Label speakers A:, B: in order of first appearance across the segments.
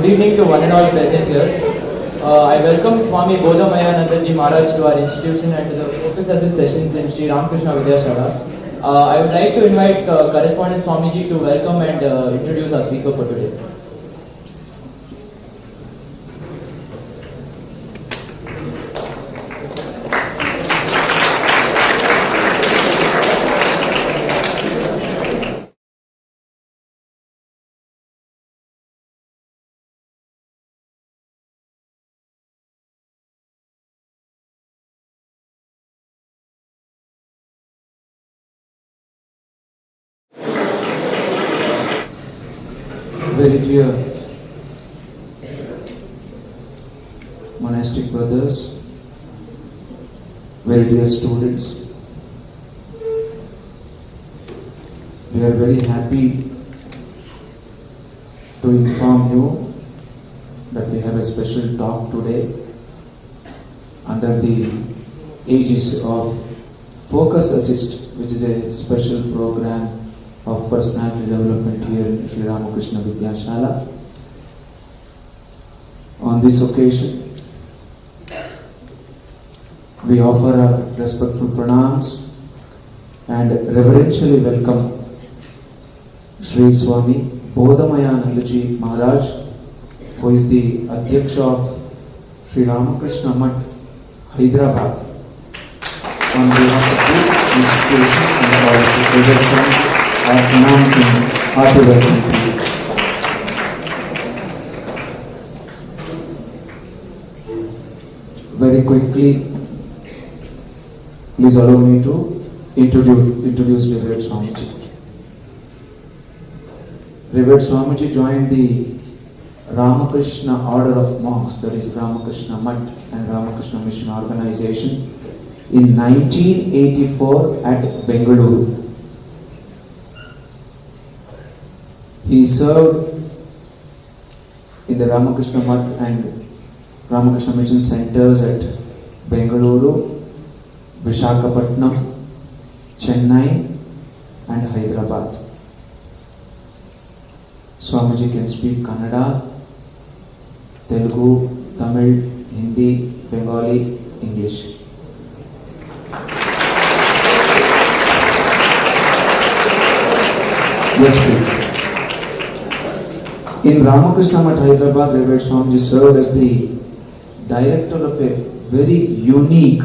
A: evening to one and all present here. I welcome Swami Bodhamayananda ji Maharaj to our institution and to the Focus Assist sessions in Sri Ramakrishna Vidyashala. I would like to invite correspondent Swami ji to welcome and introduce our speaker for today.
B: Very dear monastic brothers, very dear students, we are very happy to inform you that we have a special talk today under the aegis of Focus Assist, which is a special program of personality development here in Sri Ramakrishna Vidyashala. On this occasion, we offer our respectful pranams and reverentially welcome Sri Swami Bodhamayananda ji Maharaj, who is the Adhyaksha of Sri Ramakrishna Math, Hyderabad. On behalf of the institution and all the Vivekananda, I announce him hearty welcome to you. Very quickly, please allow me to introduce Revered Swamiji. Revered Swamiji joined the Ramakrishna Order of Monks, that is Ramakrishna Math and Ramakrishna Mission Organization, in 1984 at Bengaluru. He served in the Ramakrishna Math and Ramakrishna Mission centers at Bengaluru, Visakhapatnam, Chennai and Hyderabad. Swamiji can speak Kannada, Telugu, Tamil, Hindi, Bengali, English. Yes, please. In Ramakrishna Math, Hyderabad, Revered Swamiji served as the director of a very unique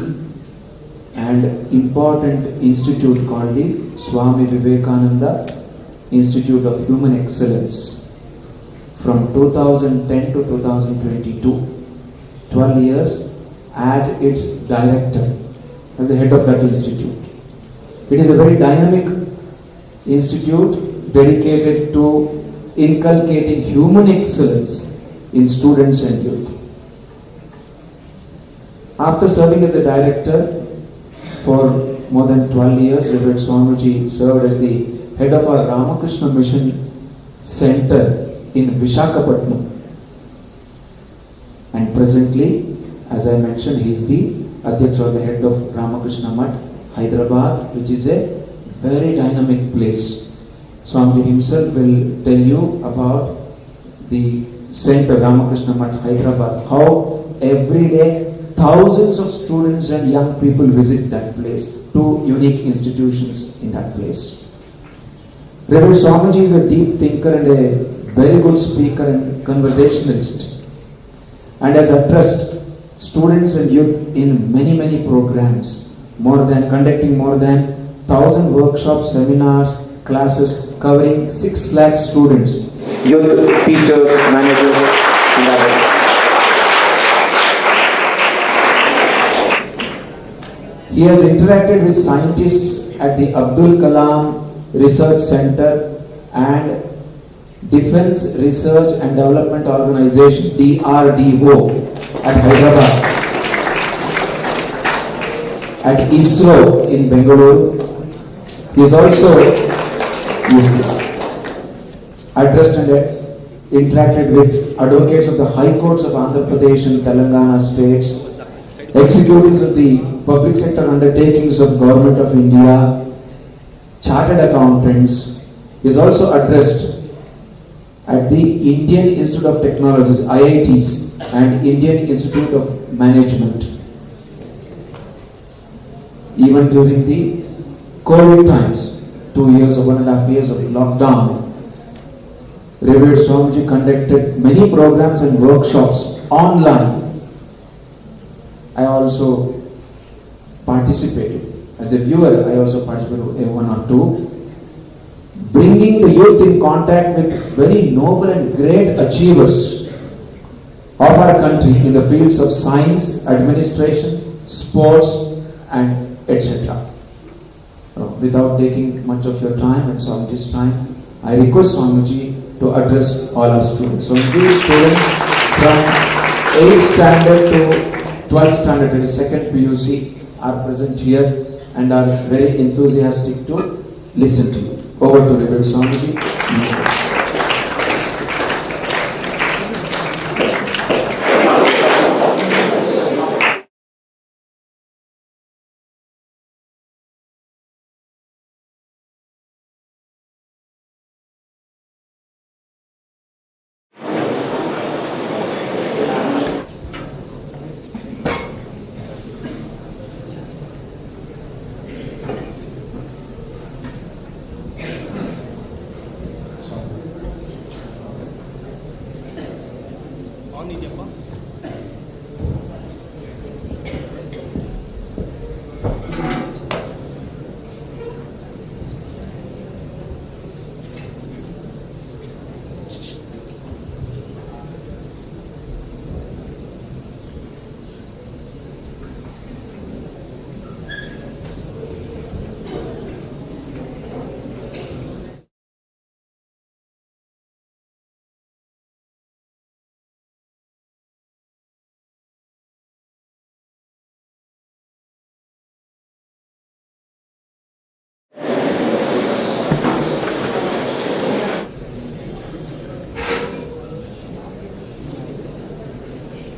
B: and important institute called the Swami Vivekananda Institute of Human Excellence from 2010 to 2022. 12 years as its director, as the head of that institute. It is a very dynamic institute dedicated to inculcating human excellence in students and youth. After serving as the director for more than 12 years, Revered Swamiji served as the head of our Ramakrishna Mission Center in Visakhapatnam. And presently, as I mentioned, he is the Adhyaksha, the head of Ramakrishna Math, Hyderabad, which is a very dynamic place. Swamiji himself will tell you about the center Ramakrishna Math, Hyderabad, how every day thousands of students and young people visit that place, two unique institutions in that place. Reverend Swamiji is a deep thinker and a very good speaker and conversationalist, and has addressed students and youth in many programs, conducting more than 1,000 workshops, seminars, classes covering 6 lakh students, youth, teachers, managers and others. He has interacted with scientists at the Abdul Kalam Research Center and Defense Research and Development Organization, DRDO, at Hyderabad, at ISRO in Bengaluru. He is also addressed and interacted with advocates of the High Courts of Andhra Pradesh and Telangana states, executives of the public sector undertakings of Government of India, chartered accountants. He has also addressed at the Indian Institute of Technologies, IITs, and Indian Institute of Management. Even during the COVID times, 2 years or 1.5 years of lockdown, Revered Swamiji conducted many programs and workshops online. I also participated. As a viewer, I also participated in one or two. Bringing the youth in contact with very noble and great achievers of our country in the fields of science, administration, sports, and etc. Without taking much of your time and Swamiji's time, I request Swamiji to address all our students. Swamiji, students from 8th standard to 12th standard, that is 2nd PUC, are present here and are very enthusiastic to listen to you. Over to Revered Swamiji.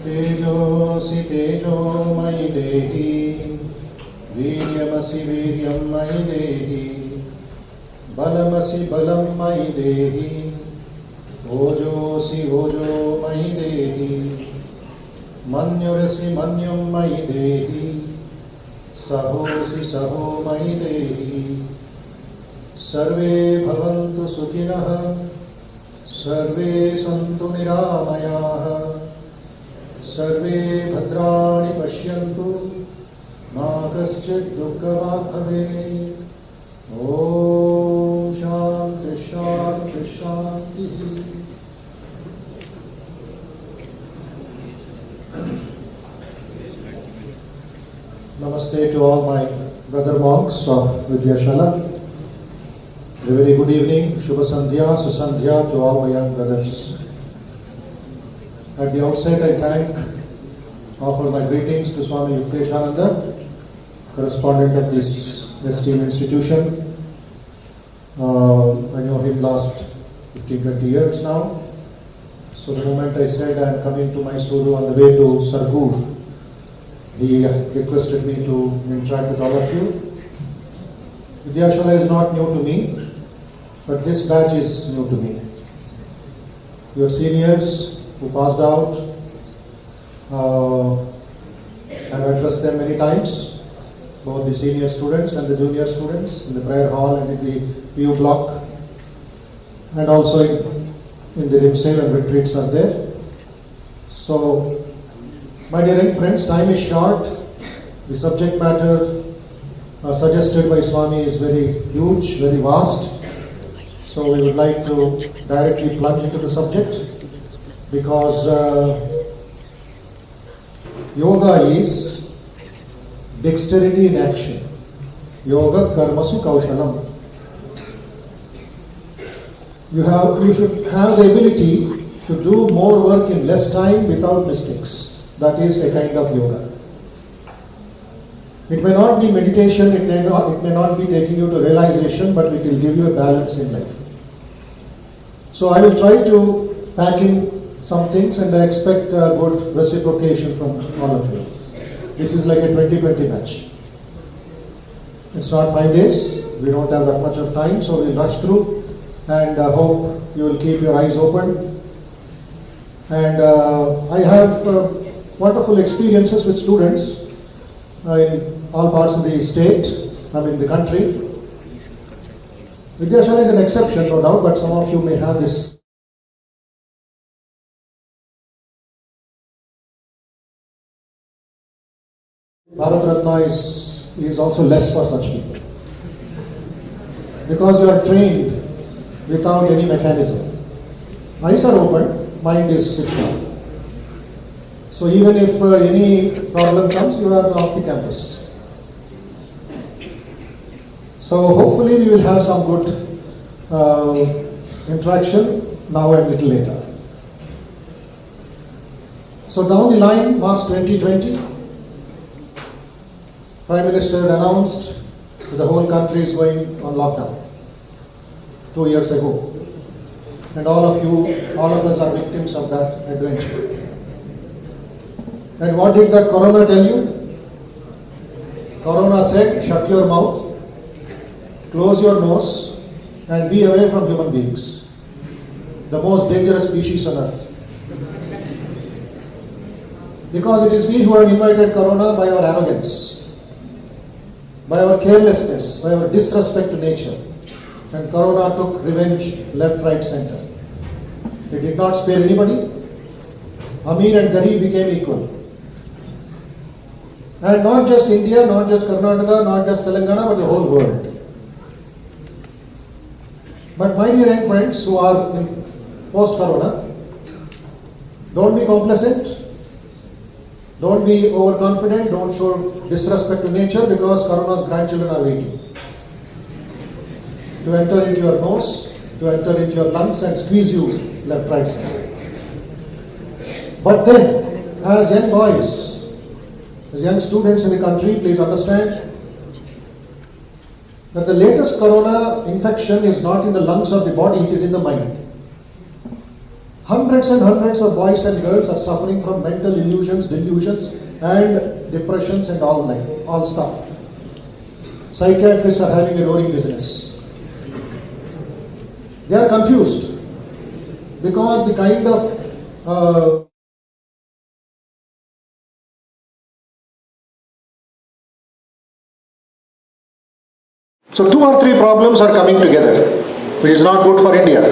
C: तेजोऽसि तेजोमयि देहि वीर्यमसि वीर्यं मयि देहि बलमसि बलं मयि देहि ओजोऽसि ओजो मयि देहि मन्युरसि मन्युं मयि देहि सहोऽसि सहो मयि देहि सर्वे भवन्तु सुखिनः सर्वे सन्तु निरामयाः सर्वे भद्राणि पश्यन्तु मा कश्चित् दुःखभाग् भवेत्। ॐ शान्ति शान्ति शान्तिः। Namaste to all my brother monks of Vidyashala. A very good evening, Shubha Sandhya, Susandhya to all my young brothers. At the outset, I offer my greetings to Swami Vivekananda, correspondent of this esteemed institution. I know him last 15-20 years now. So the moment I said I am coming to Mysuru on the way to Sargur, he requested me to interact with all of you. Vidyashala is not new to me, but this batch is new to me. Your seniors who passed out, I've addressed them many times, both the senior students and the junior students in the prayer hall and in the PU block, and also in the Rimse when retreats are there. So, my dear friends, time is short. The subject matter suggested by Swami is very huge, very vast. So we would like to directly plunge into the subject. Because yoga is dexterity in action. Yoga karmasu kaushalam. You should have the ability to do more work in less time without mistakes. That is a kind of yoga. It may not be meditation, it may not be taking you to realization, but it will give you a balance in life. So I will try to pack in some things and I expect good reciprocation from all of you. This is like a 20-20 match. It's not 5 days, we don't have that much of time, so we'll rush through and hope you will keep your eyes open. And I have wonderful experiences with students in all parts of the state, the country. Vidyashala is an exception, no doubt, but some of you may have this. Bharat Ratna is also less for such people. Because you are trained without any mechanism. Eyes are open, mind is switched off. So even if any problem comes, you are off the campus. So hopefully we will have some good interaction now and little later. So down the line, March 2020, Prime Minister announced that the whole country is going on lockdown 2 years ago. And all of us are victims of that adventure. And what did that Corona tell you? Corona said, shut your mouth, close your nose, and be away from human beings. The most dangerous species on earth. Because it is we who have invited Corona by our arrogance, by our carelessness, by our disrespect to nature. And Corona took revenge left, right, center. It did not spare anybody. Amir and Garib became equal. And not just India, not just Karnataka, not just Telangana, but the whole world. But my dear young friends who are in post-Corona, don't be complacent. Don't be overconfident, don't show disrespect to nature because Corona's grandchildren are waiting to enter into your nose, to enter into your lungs and squeeze you left, right, center. But then, as young boys, as young students in the country, please understand that the latest Corona infection is not in the lungs of the body, it is in the mind. Hundreds and hundreds of boys and girls are suffering from mental illusions, delusions, and depressions and all stuff. Psychiatrists are having a roaring business. They are confused because the kind of so 2 or 3 problems are coming together, which is not good for India,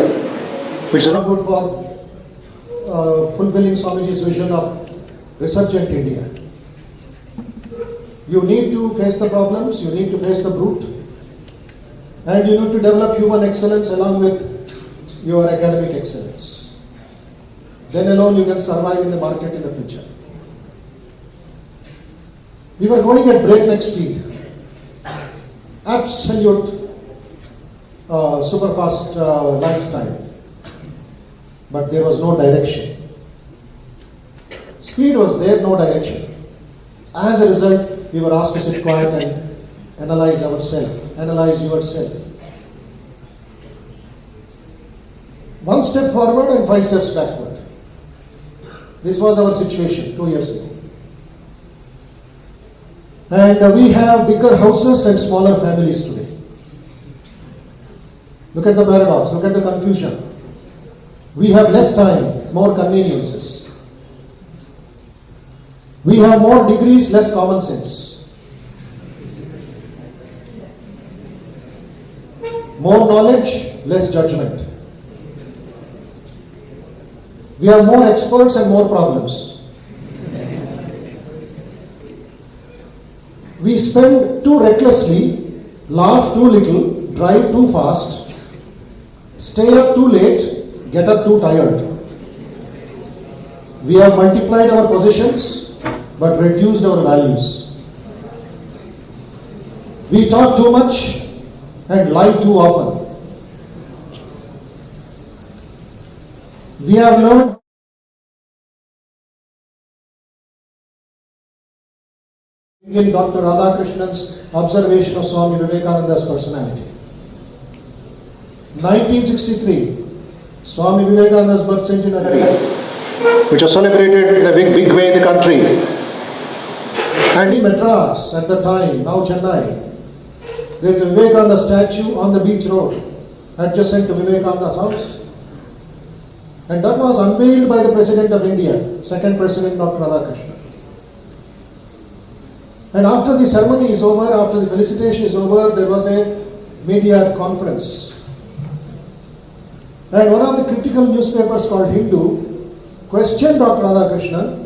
C: which is not good for fulfilling Swamiji's vision of resurgent India. You need to face the problems, you need to face the brute, and you need to develop human excellence along with your academic excellence. Then alone you can survive in the market in the future. We were going at breakneck speed. Absolute super fast lifestyle. But there was no direction. Speed was there, no direction. As a result, we were asked to sit quiet and analyze ourselves, analyze yourself. 1 step forward and 5 steps backward. This was our situation 2 years ago. And we have bigger houses and smaller families today. Look at the paradox, look at the confusion. We have less time, more conveniences. We have more degrees, less common sense. More knowledge, less judgment. We have more experts and more problems. We spend too recklessly, laugh too little, drive too fast, stay up too late, get up too tired. We have multiplied our possessions but reduced our values. We talk too much and lie too often. We have learned in Dr. Radhakrishna's observation of Swami Vivekananda's personality. 1963, Swami Vivekananda's birth centenary, which was celebrated in a big way in the country. And in Madras at the time, now Chennai, there is a Vivekananda statue on the beach road. adjacent to Vivekananda's house. And that was unveiled by the President of India, second President Dr. Radhakrishnan. And after the ceremony is over, after the felicitation is over, there was a media conference. And one of the critical newspapers called Hindu questioned Dr. Radhakrishnan,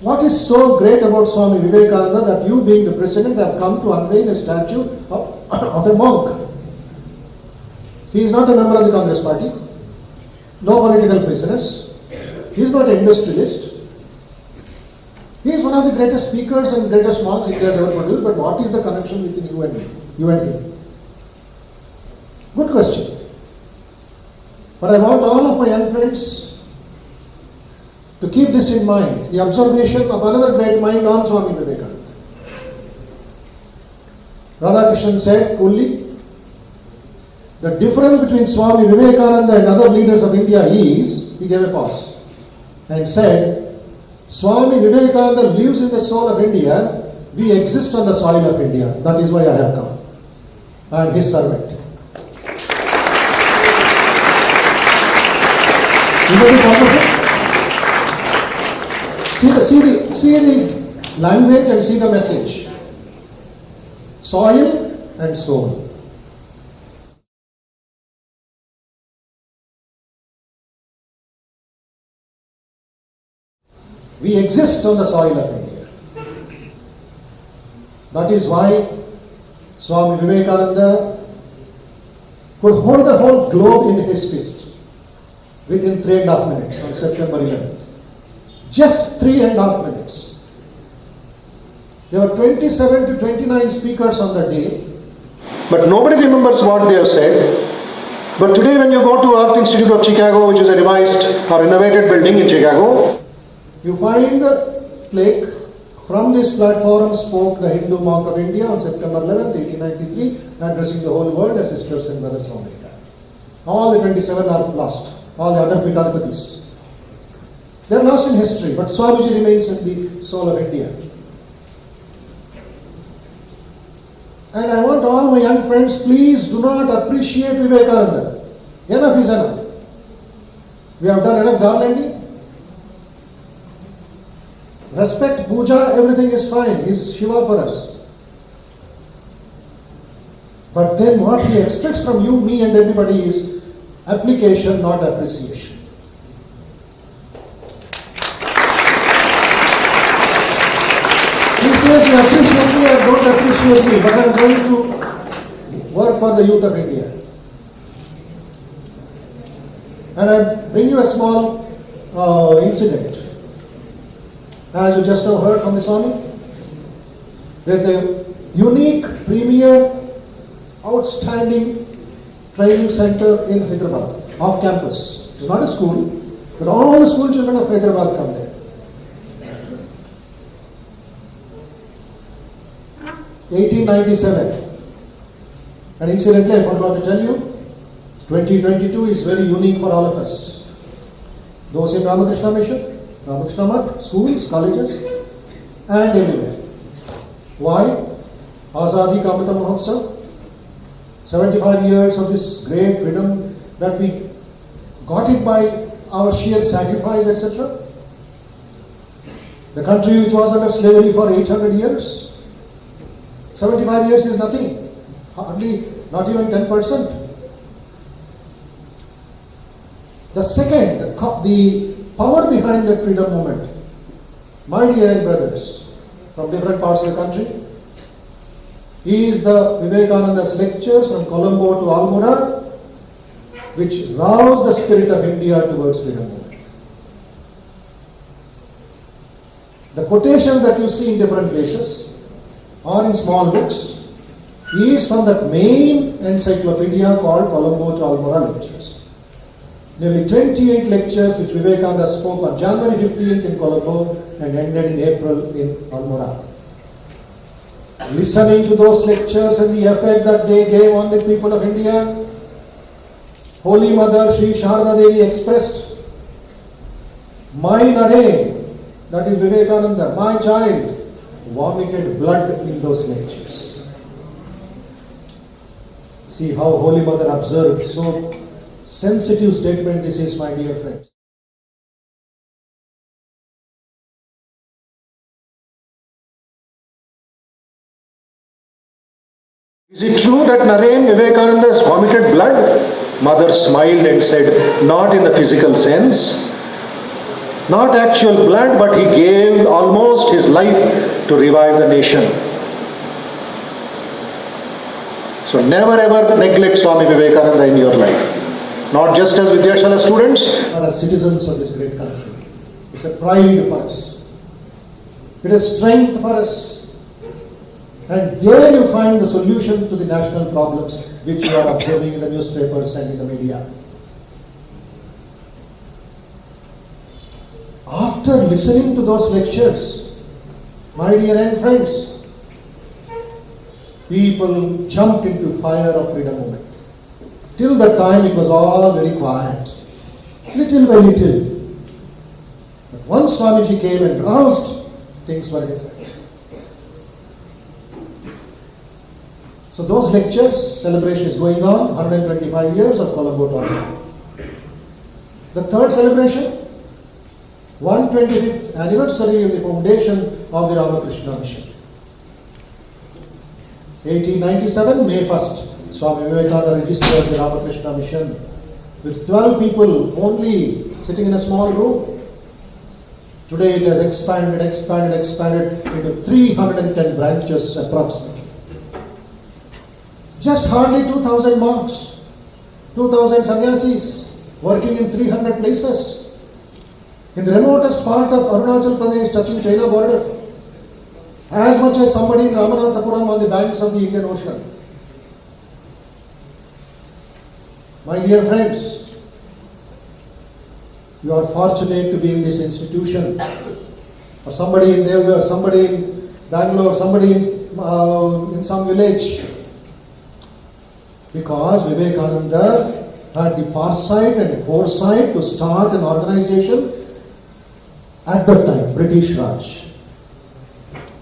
C: what is so great about Swami Vivekananda that you being the president have come to unveil a statue of a monk? He is not a member of the Congress party, no political business, he is not an industrialist. He is one of the greatest speakers and greatest monks India has ever produced, but what is the connection between you and me? You and him? Good question. But I want all of my young friends to keep this in mind, the observation of another great mind on Swami Vivekananda. Radhakrishnan said coolly, the difference between Swami Vivekananda and other leaders of India is, he gave a pause and said, Swami Vivekananda lives in the soul of India, we exist on the soil of India. That is why I have come. I am his servant. Isn't it wonderful? See the language and see the message. Soil and soul. We exist on the soil of India. That is why Swami Vivekananda could hold the whole globe in his fist within 3.5 minutes on September 11th. Just 3.5 minutes. There were 27 to 29 speakers on that day, but nobody remembers what they have said. But today when you go to Art Institute of Chicago, which is a revised or renovated building in Chicago, you find the plaque, from this platform spoke the Hindu monk of India on September 11th, 1893, addressing the whole world as sisters and brothers of America. All the 27 are lost. All the other Pitapatis. They are lost in history, but Swamiji remains in the soul of India. And I want all my young friends, please do not appreciate Vivekananda. Enough is enough. We have done enough garlanding. Respect, puja, everything is fine. He is Shiva for us. But then what he expects from you, me and everybody is application, not appreciation. He says you appreciate me or don't appreciate me, but I am going to work for the youth of India. And I bring you a small incident. As you just now heard from the Swami, there is a unique, premier, outstanding training center in Hyderabad, off campus. It is not a school, but all the school children of Hyderabad come there. 1897. And incidentally, I forgot to tell you, 2022 is very unique for all of us. Those in Ramakrishna Mission, Ramakrishna Math, schools, colleges, and everywhere. Why? Azadi Ka Amrita Mahotsav. 75 years of this great freedom that we got it by our sheer sacrifice, etc. The country which was under slavery for 800 years, 75 years is nothing, hardly, not even 10%. The second, the power behind the freedom movement, my dear brothers from different parts of the country, is the Vivekananda's lectures from Colombo to Almora, which roused the spirit of India towards freedom movement. The quotations that you see in different places or in small books is from the main encyclopedia called Colombo to Almora lectures. Nearly 28 lectures which Vivekananda spoke on January 15th in Colombo and ended in April in Almora. Listening to those lectures and the effect that they gave on the people of India, Holy Mother Sri Sharda Devi expressed, my Nare, that is Vivekananda, my child, vomited blood in those lectures. See how Holy Mother observed. So sensitive statement this is, my dear friends. Is it true that Naren Vivekananda has vomited blood? Mother smiled and said, not in the physical sense, not actual blood, but he gave almost his life to revive the nation. So never ever neglect Swami Vivekananda in your life. Not just as Vidyashala students, but as citizens of this great country. It's a pride for us. It is strength for us. And there you find the solution to the national problems which you are observing in the newspapers and in the media. After listening to those lectures, my dear and friends, people jumped into fire of freedom movement. Till that time it was all very quiet, little by little. But once Swamiji came and roused, things were different. So those lectures, celebration is going on, 125 years of Colombo Torture. The third celebration, 125th anniversary of the foundation of the Ramakrishna Mission. 1897, May 1st, Swami Vivekananda registered the Ramakrishna Mission with 12 people only sitting in a small room. Today it has expanded into 310 branches approximately. Just hardly 2,000 monks, 2,000 sannyasis working in 300 places. In the remotest part of Arunachal Pradesh touching China border, as much as somebody in Ramanathapuram on the banks of the Indian Ocean. My dear friends, you are fortunate to be in this institution. Or somebody in Devgar, somebody in Bangalore, somebody in some village. Because Vivekananda had the foresight and foresight to start an organization at that time, British Raj.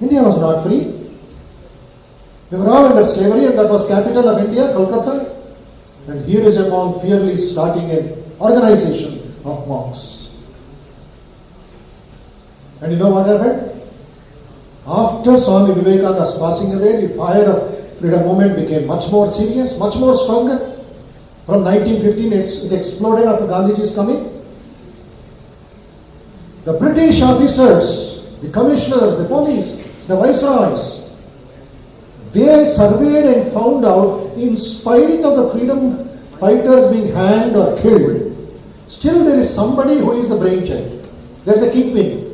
C: India was not free. We were all under slavery, and that was capital of India, Kolkata. And here is a monk fearlessly starting an organization of monks. And you know what happened? After Swami Vivekananda's passing away, the fire of freedom movement became much more serious, much more stronger. From 1915, it exploded after Gandhiji's coming. The British officers, the commissioners, the police, the viceroys, they surveyed and found out, in spite of the freedom fighters being hanged or killed, still there is somebody who is the brainchild. There is a kingpin.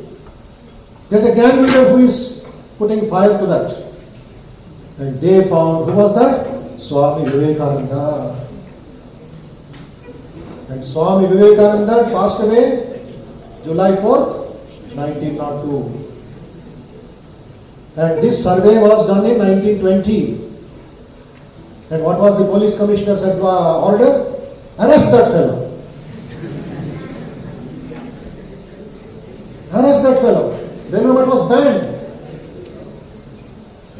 C: There is a gang leader who is putting fire to that. And they found, who was that? Swami Vivekananda. And Swami Vivekananda passed away July 4th, 1902. And this survey was done in 1920. And what was the police commissioner's order? Arrest that fellow. Arrest that fellow. Then it was banned.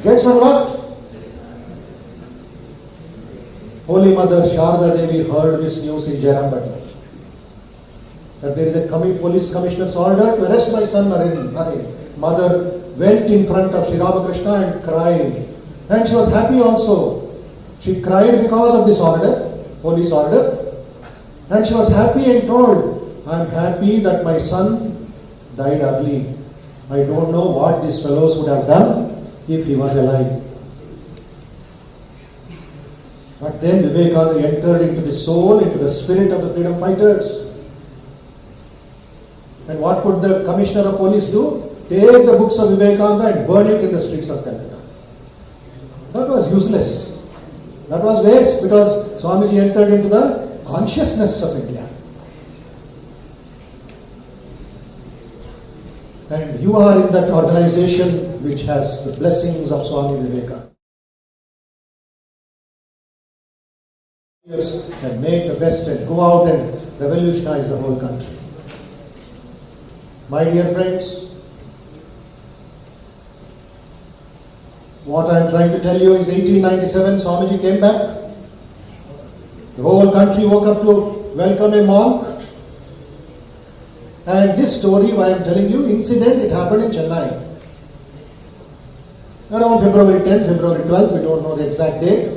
C: Gates were locked. Holy Mother Sharda Devi heard this news in Jairambati. That there is a police commissioner's order to arrest my son Naren. Mother went in front of Sri Ramakrishna and cried. And she was happy also. She cried because of this order, police order. And she was happy and told, I am happy that my son died early. I don't know what these fellows would have done if he was alive. But then Vivekananda entered into the soul, into the spirit of the freedom fighters. And what could the commissioner of police do? Take the books of Vivekananda and burn it in the streets of Calcutta. That was useless. That was waste, because Swamiji entered into the consciousness of India. And you are in that organization which has the blessings of Swami Vivekananda. And make the best and go out and revolutionize the whole country. My dear friends, what I am trying to tell you is 1897 Swamiji came back The whole country woke up to welcome a monk. And this story, why I am telling you, incident, it happened in Chennai. Around February 10th, February 12th, we don't know the exact date.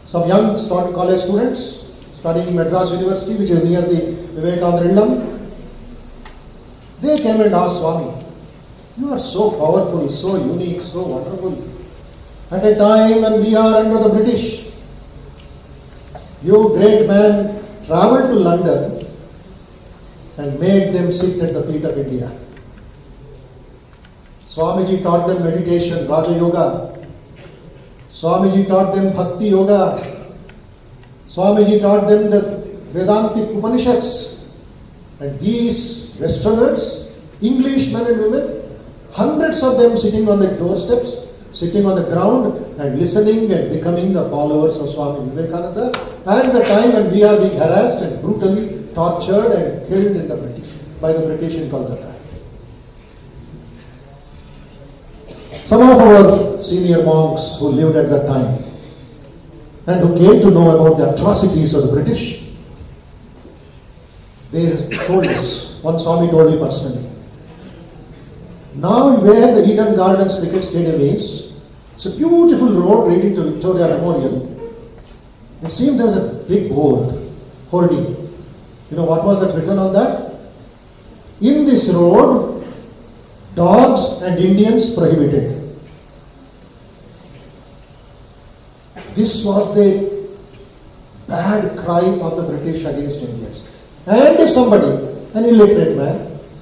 C: Some young college students studying in Madras University, which is near the Vivekananda Illam, they came and asked Swami, you are so powerful, so unique, so wonderful. At a time when we are under the British, you great man traveled to London and made them sit at the feet of India. Swamiji taught them meditation, Raja Yoga. Swamiji taught them Bhakti Yoga. Swamiji taught them the Vedantic Upanishads. And these Westerners, English men and women, hundreds of them sitting on the doorsteps, sitting on the ground and listening and becoming the followers of Swami Vivekananda at the time when we are being harassed and brutally tortured and killed in by the British in Kolkata. Some of our senior monks who lived at that time and who came to know about the atrocities of the British, they told us, one Swami told me personally, now where the Eden Gardens Cricket Stadium is, it's a beautiful road leading to Victoria Memorial. It seemed there was a big hoarding. You know what was that written on that? In this road, dogs and Indians prohibited. This was the bad crime of the British against Indians. And if somebody, an illiterate man,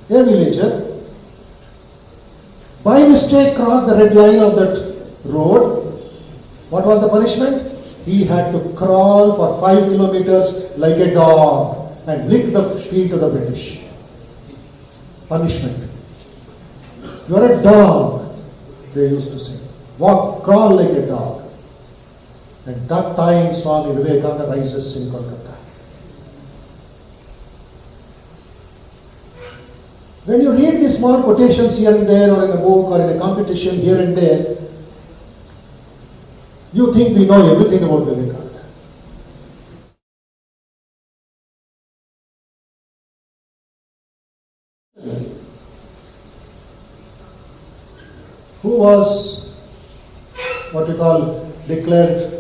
C: a villager, by mistake crossed the red line of that road, what was the punishment? He had to crawl for 5 kilometers like a dog and lick the feet of the British. Punishment. You are a dog, they used to say. Crawl like a dog. And that time Swami Vivekananda rises in Kolkata. When you read these small quotations here and there, or in a book, or in a competition here and there, you think we know everything about Vivekananda. Who was what we call declared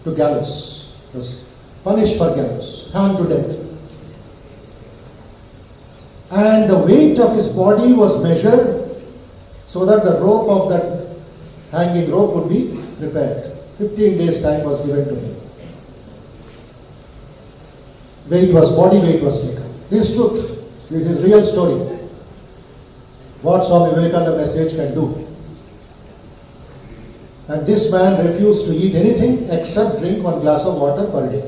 C: to gallows, was punished for gallows, hanged to death. And the weight of his body was measured so that the rope of that hanging rope would be prepared. 15 days time was given to him. Body weight was taken. This is truth. This is real story. What Swami Vivekananda message can do. And this man refused to eat anything except drink 1 glass of water per day.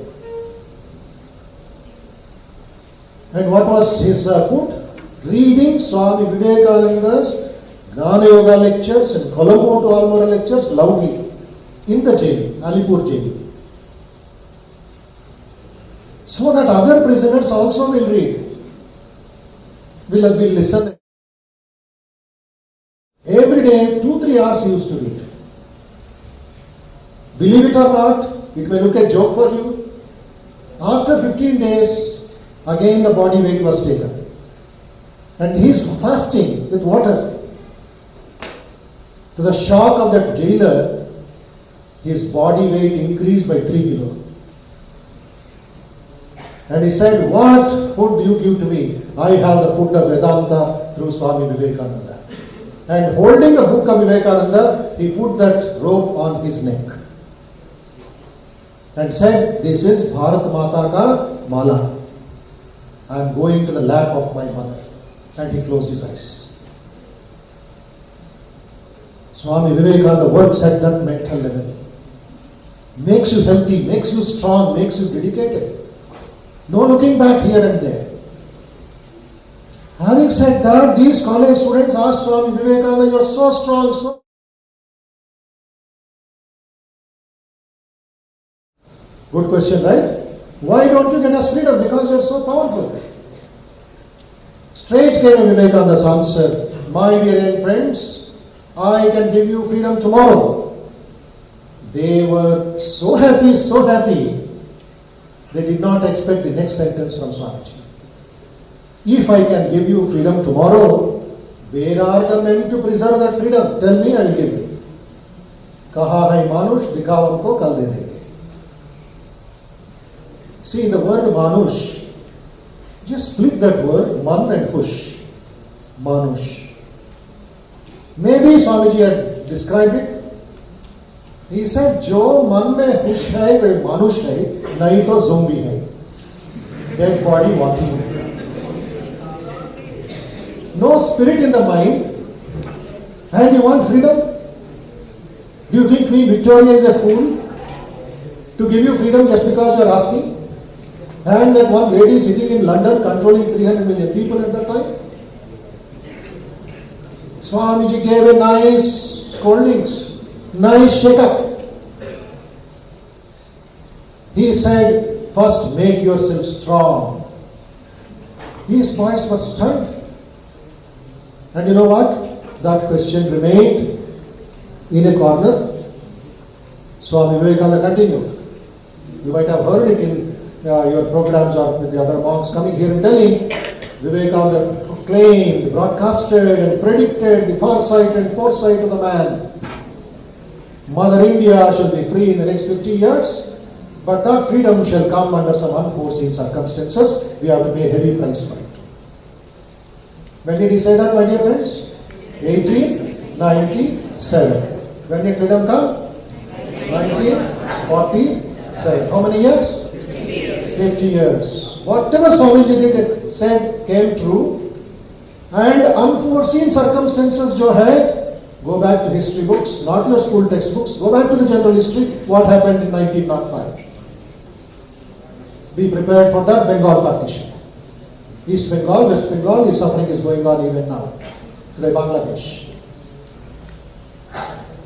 C: And what was his food? Reading Swami Vivekananda's Gnana Yoga lectures and Colombo to Almora lectures loudly in the jail, Alipur jail. So that other prisoners also will read, will listen. Every day, 2-3 hours he used to read. Believe it or not, it may look a joke for you. After 15 days, again the body weight was taken. And he is fasting with water. To the shock of that jailer, his body weight increased by 3 kilos. And he said, what food do you give to me? I have the food of Vedanta through Swami Vivekananda. And holding a book of Vivekananda, he put that rope on his neck. And said, this is Bharat Mata ka mala. I am going to the lap of my mother. And he closed his eyes. Swami Vivekananda works at that mental level. Makes you healthy, makes you strong, makes you dedicated. No looking back here and there. Having said that, these college students asked Swami Vivekananda, you are so strong, so... Good question, right? Why don't you get us freedom? Because you are so powerful. Straight came Vivekananda's answer. My dear young friends, I can give you freedom tomorrow. They were so happy, they did not expect the next sentence from Swamiji. If I can give you freedom tomorrow, where are the men to preserve that freedom? Tell me, I will give you. Kaha hai manush, dikha unko kal de denge. See, the word manush, just split that word, man and hush. Manush. Maybe Swamiji had described it. He said, Jo man mein hush hai, wo manush hai, nahi to zombie hai. Dead body walking. No spirit in the mind. And you want freedom? Do you think Queen Victoria is a fool to give you freedom just because you are asking? And that one lady sitting in London controlling 300 million people at that time? Swamiji gave a nice scoldings, nice shake-up. He said, first make yourself strong. His voice was stunned. And you know what? That question remained in a corner. Swami Vivekananda continued. You might have heard it in your programs or with the other monks coming here and telling. Vivekananda proclaimed, broadcasted and predicted the farsight and foresight of the man. Mother India shall be free in the next 50 years, but that freedom shall come under some unforeseen circumstances. We have to pay a heavy price for it. When did he say that, my dear friends? 1897. When did freedom come? 1947. How many years? 50 years. Whatever Swamiji said came true. And unforeseen circumstances jo hai, go back to history books, not your school textbooks. Go back to the general history. What happened in 1905? Be prepared for that Bengal partition. East Bengal, West Bengal, the suffering is going on even now. Today Bangladesh.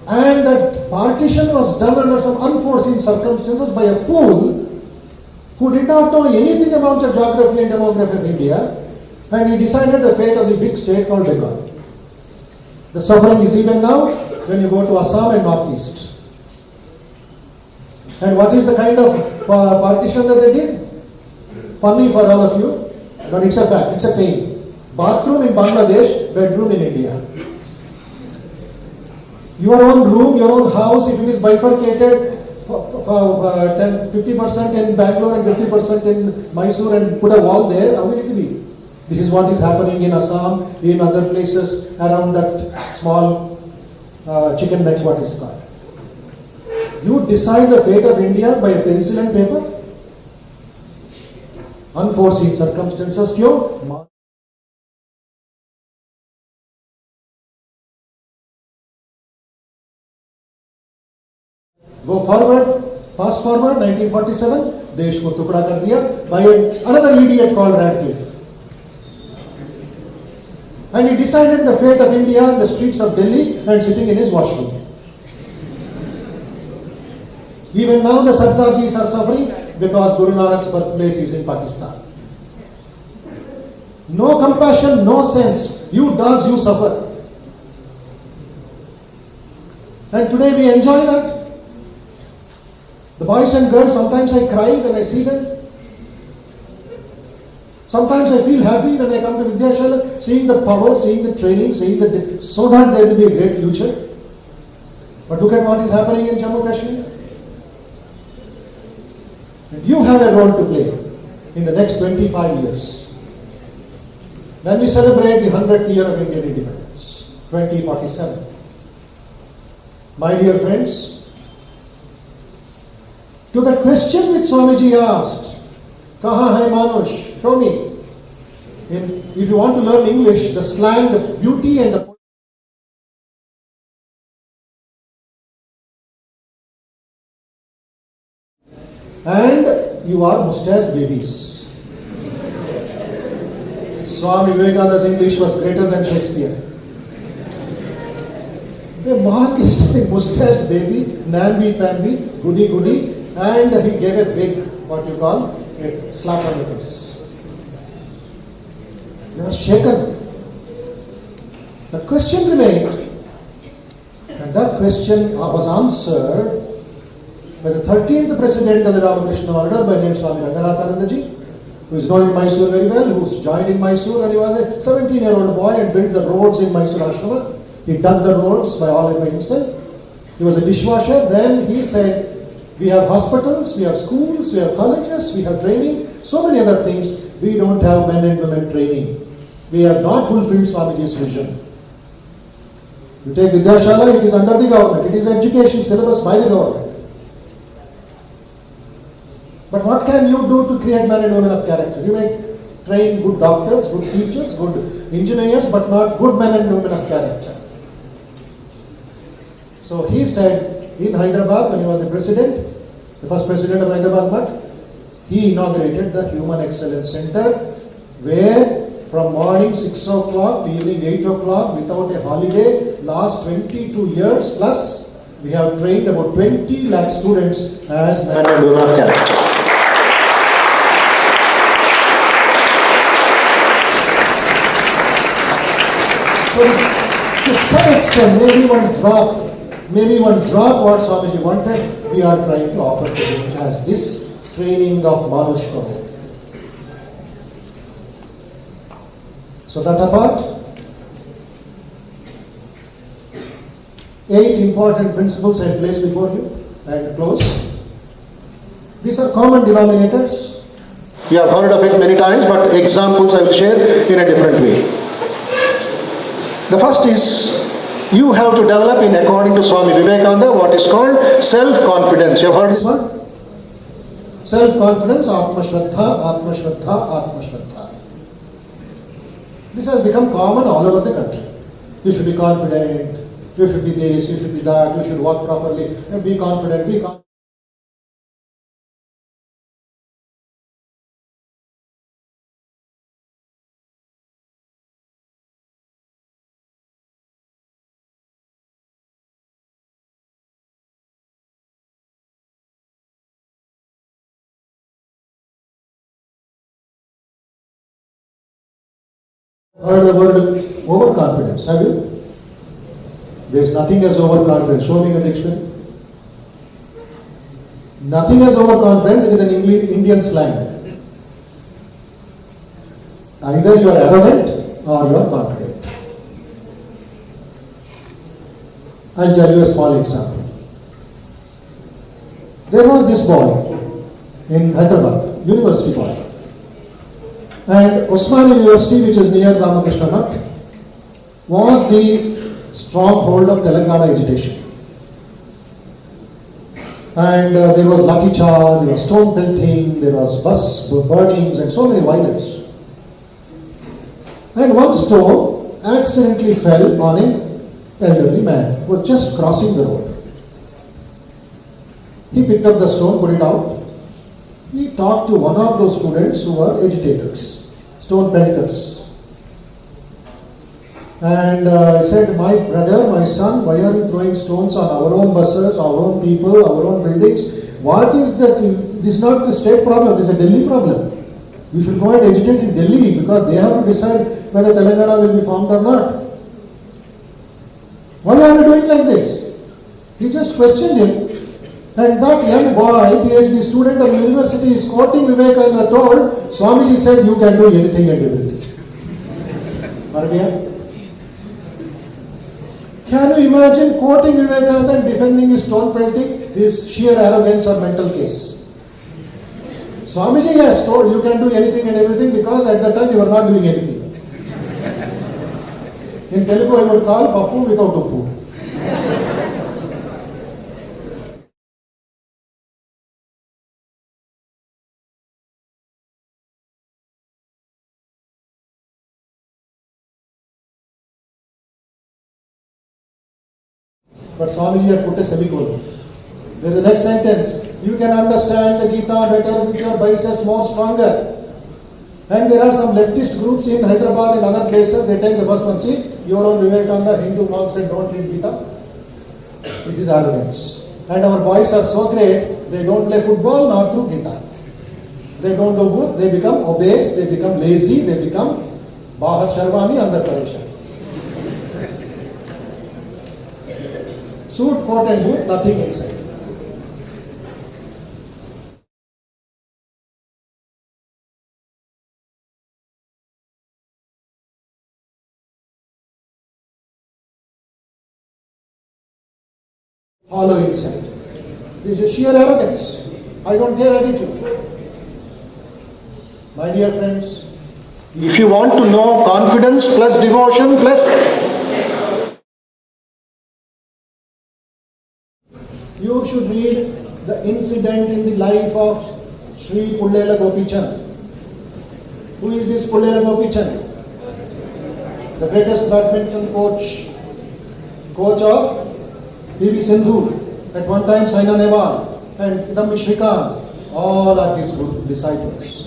C: And that partition was done under some unforeseen circumstances by a fool who did not know anything about the geography and demography of India, and he decided the fate of the big state called Bengal. The suffering is even now when you go to Assam and Northeast. And what is the kind of partition that they did? Funny for all of you, but it's a fact, it's a pain. Bathroom in Bangladesh, bedroom in India. Your own room, your own house, if it is bifurcated, 50% in Bangalore and 50% in Mysore and put a wall there, how will it be? This is what is happening in Assam, in other places around that small chicken neck, what is called. You decide the fate of India by a pencil and paper? Unforeseen circumstances, kyo? Go forward, fast forward, 1947, देश को टुकड़ा कर दिया by another idiot called Radcliffe. And he decided the fate of India in the streets of Delhi and sitting in his washroom. Even now the Sardarjis are suffering because Guru Nanak's birthplace is in Pakistan. No compassion, no sense. You dogs, you suffer. And today we enjoy that. The boys and girls, sometimes I cry when I see them. Sometimes I feel happy when I come to Vidyashala, seeing the power, seeing the training, seeing the so that there will be a great future. But look at what is happening in Jammu Kashmir. And you have a role to play in the next 25 years. When we celebrate the 100th year of Indian independence, 2047. My dear friends, to the question which Swamiji asked, Kaha hai manush? Show me. If you want to learn English, the slang, the beauty and the... And you are mustached babies. Swami Vivekananda's English was greater than Shakespeare. The mark is a mustached baby, namby-pamby, goody-goody, and he gave a big, what you call, a slap on the face. They were shaken. The question remained, and that question was answered by the 13th president of the Ramakrishna order by name Swami Bodhamayananda, who is known in Mysore very well, who joined in Mysore when he was a 17-year-old boy and built the roads in Mysore Ashrama. He dug the roads by himself. He was a dishwasher. Then he said, we have hospitals, we have schools, we have colleges, we have training, so many other things. We don't have men and women training. We have not fulfilled Swamiji's vision. You take Vidyashala, it is under the government. It is education syllabus by the government. But what can you do to create men and women of character? You may train good doctors, good teachers, good engineers, but not good men and women of character. So he said in Hyderabad, when he was the president, the first president of Hyderabad, he inaugurated the Human Excellence Center, where from morning 6 o'clock to evening 8 o'clock without a holiday, last 22 years plus, we have trained about 20 lakh students as men and women of character. So to some extent, maybe one drop what Swamiji wanted, we are trying to offer to him as this training of Manushka. So that apart, 8 important principles I place before you and close. These are common denominators. You have heard of it many times, but examples I will share in a different way. The first is, you have to develop in according to Swami Vivekananda what is called self-confidence. You have heard this one? Self-confidence, Atma Shraddha, Atma Shraddha, Atma Shraddha. This has become common all over the country. You should be confident, you should be this, you should be that, you should walk properly, and be confident, be confident. Heard the word overconfidence, have you? There is nothing as overconfidence. Show me in a dictionary. Nothing as overconfidence, it is an Indian slang. Either you are arrogant or you are confident. I'll tell you a small example. There was this boy in Hyderabad, university boy. And Osmani University, which is near Ramakrishna Math, was the stronghold of Telangana agitation. And there was lathi charge, there was stone pelting, there was bus burnings and so many violence. And one stone accidentally fell on an elderly man who was just crossing the road. He picked up the stone, put it out. He talked to one of those students who were agitators, stone pelters. And I said, my brother, my son, why are you throwing stones on our own buses, our own people, our own buildings? What is that? This is not a state problem, this is a Delhi problem. You should go and agitate in Delhi because they have to decide whether Telangana will be formed or not. Why are you doing like this? He just questioned him. And that young boy, PhD student of university, is quoting Vivekananda told, Swamiji said you can do anything and everything. Can you imagine quoting Vivekananda and defending his stone pelting? This sheer arrogance or mental case. Swamiji has told you can do anything and everything because at that time you were not doing anything. In Telugu I would call Pappu without Uppu. But Swamiji had put a semicolon. There is the next sentence. You can understand the Gita better with your biceps more stronger. And there are some leftist groups in Hyderabad and other places. They take the first one. See, your own Vivekananda, Hindu monk said don't read Gita. This is arrogance. And our boys are so great, they don't play football nor through Gita. They don't do good, they become obese, they become lazy, they become Bahar Sharwani under Parisha. Suit, coat and boot, nothing inside. hollow inside. This is sheer arrogance. I don't care attitude. My dear friends, if you want to know confidence plus devotion plus, you should read the incident in the life of Sri Pullela Gopichand. Who is this Pullela Gopichand? The greatest badminton coach of P.V. Sindhu, at one time Saina Nehwal and Kidambi Shrikant, all are his good disciples.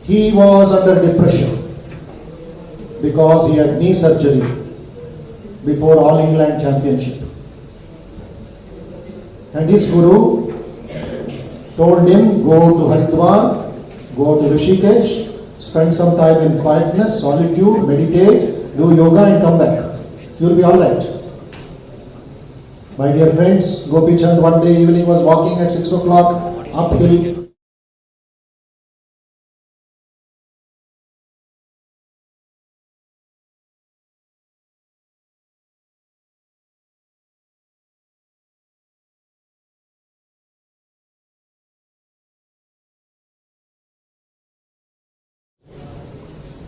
C: He was under depression because he had knee surgery before All England Championship. And his guru told him, go to Haridwar, go to Rishikesh, spend some time in quietness, solitude, meditate, do yoga and come back. You'll be alright. My dear friends, Gopi Chand one day evening was walking at 6 o'clock uphill.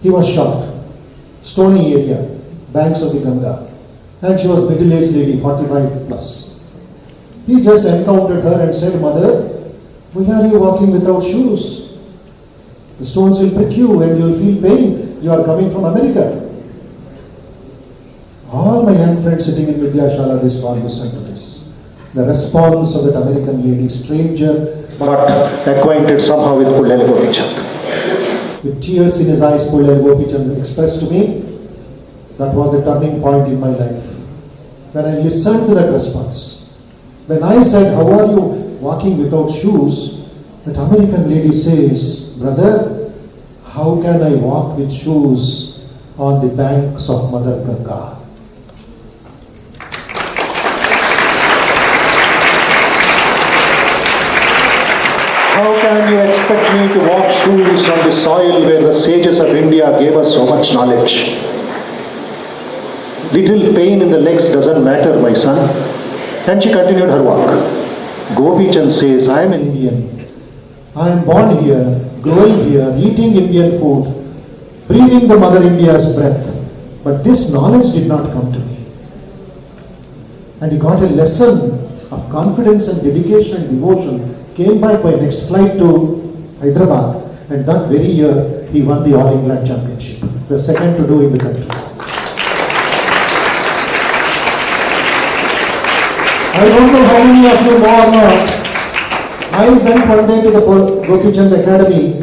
C: He was shocked. Stony area, banks of the Ganga. And she was middle-aged lady, 45 plus. He just encountered her and said, Mother, why are you walking without shoes? The stones will prick you and you will feel pain. You are coming from America. All my young friends sitting in Vidyashala this fall, listen to this. The response of that American lady, stranger but acquainted somehow with Pullela Gopichand. With tears in his eyes, Pullela Gopichand expressed to me, that was the turning point in my life. When I listened to that response, when I said, how are you walking without shoes? That American lady says, brother, how can I walk with shoes on the banks of Mother Ganga? How can you expect me to walk shoes on the soil where the sages of India gave us so much knowledge? Little pain in the legs doesn't matter, my son. And she continued her walk. Gopi Chand says, I am an Indian. I am born here, growing here, eating Indian food, breathing the Mother India's breath. But this knowledge did not come to me. And he got a lesson of confidence and dedication and devotion. Came by next flight to Hyderabad, and that very year he won the All England Championship, the second to do in the country. I don't know how many of you know or not. I went one day to the Gopi Chand Academy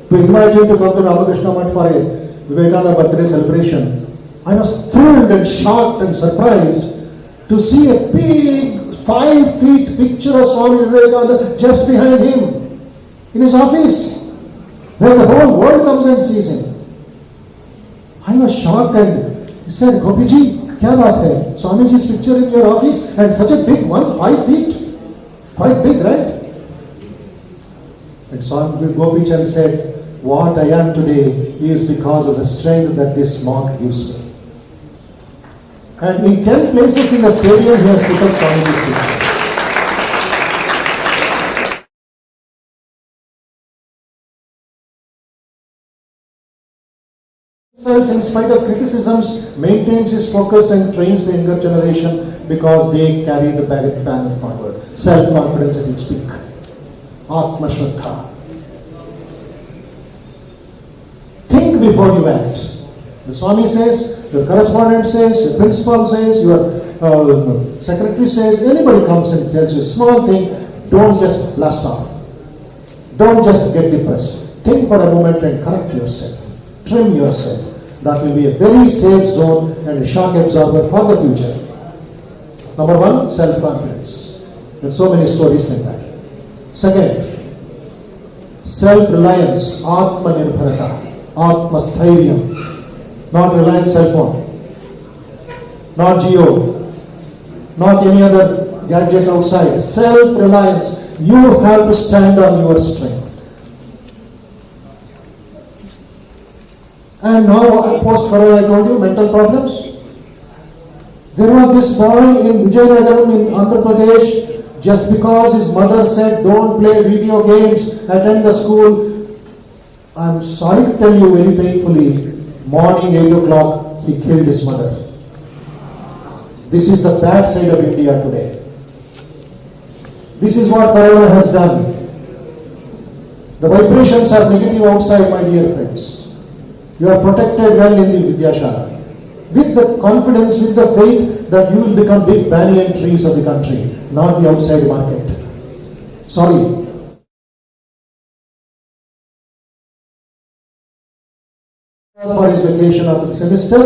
C: to invite him to come to Ramakrishna Math for a Vivekananda birthday celebration. I was thrilled and shocked and surprised to see a big 5 feet picture of Swami Vivekananda just behind him in his office, where the whole world comes and sees him. I was shocked and he said, Gopiji, kya baat hai? Swamiji's picture in your office and such a big one, 5 feet. Quite big, right? And Swami Gopi Chand said, what I am today is because of the strength that this monk gives me. And in 10 places in the stadium he has put up Swamiji's picture. In spite of criticisms, maintains his focus and trains the younger generation because they carry the banner forward. Self-confidence at its peak. Atma Shraddha. Think before you act. The Swami says, your correspondent says, your principal says, your secretary says, anybody comes and tells you a small thing, don't just blast off. Don't just get depressed. Think for a moment and correct yourself. Trim yourself. That will be a very safe zone and a shock absorber for the future. Number one, self-confidence. There are so many stories like that. Second, self-reliance, Atma-Nirbharata, Atma-Sthairya. Not reliant cell phone, not Geo, not any other gadget outside. Self-reliance. You have to stand on your strength. And now, post-corona, I told you, mental problems. There was this boy in Vivekananda in Andhra Pradesh, just because his mother said, don't play video games, attend the school. I'm sorry to tell you very painfully, morning 8 o'clock, he killed his mother. This is the bad side of India today. This is what Corona has done. The vibrations are negative outside, my dear friends. You are protected well in the Vidyashala. With the confidence, with the faith that you will become big banyan trees of the country, not the outside market. Sorry. For his vacation after the semester,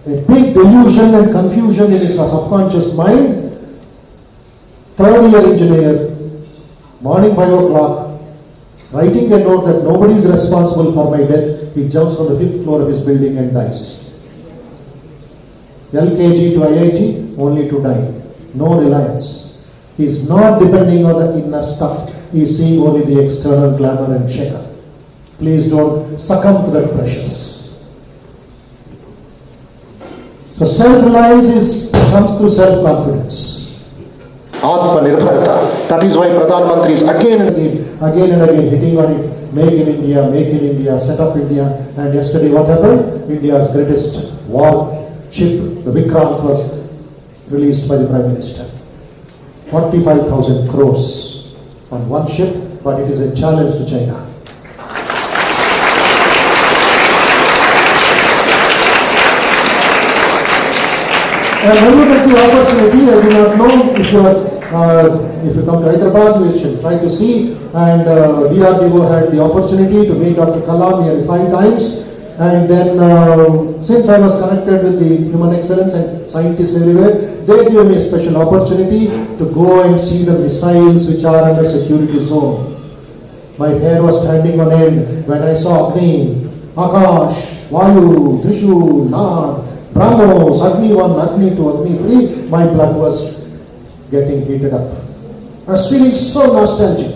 C: a big delusion and confusion in his subconscious mind. Third year engineer, morning 5 o'clock, writing a note that nobody is responsible for my death, he jumps from the 5th floor of his building and dies. LKG to IIT, only to die. No reliance. He is not depending on the inner stuff. He is seeing only the external glamour and checker. Please don't succumb to that pressures. So self-reliance comes through self-confidence. Atma-nirbharata. That is why Pradhan Mantri is again and again hitting on it. Make in India, set up India. And yesterday what happened? India's greatest war ship, the Vikrant, was released by the Prime Minister. 45,000 crores on one ship, but it is a challenge to China. And when you get the opportunity, I do not know if you come to Hyderabad, we should try to see. And DRDO had the opportunity to meet Dr. Kalam nearly 5 times. And then, since I was connected with the human excellence and scientists everywhere, they gave me a special opportunity to go and see the missiles which are under security zone. My hair was standing on end when I saw Agni, Akash, Vayu, Trishul, Nag, Brahmos, Agni 1, Agni 2, Agni 3, my blood was getting heated up. I was feeling so nostalgic,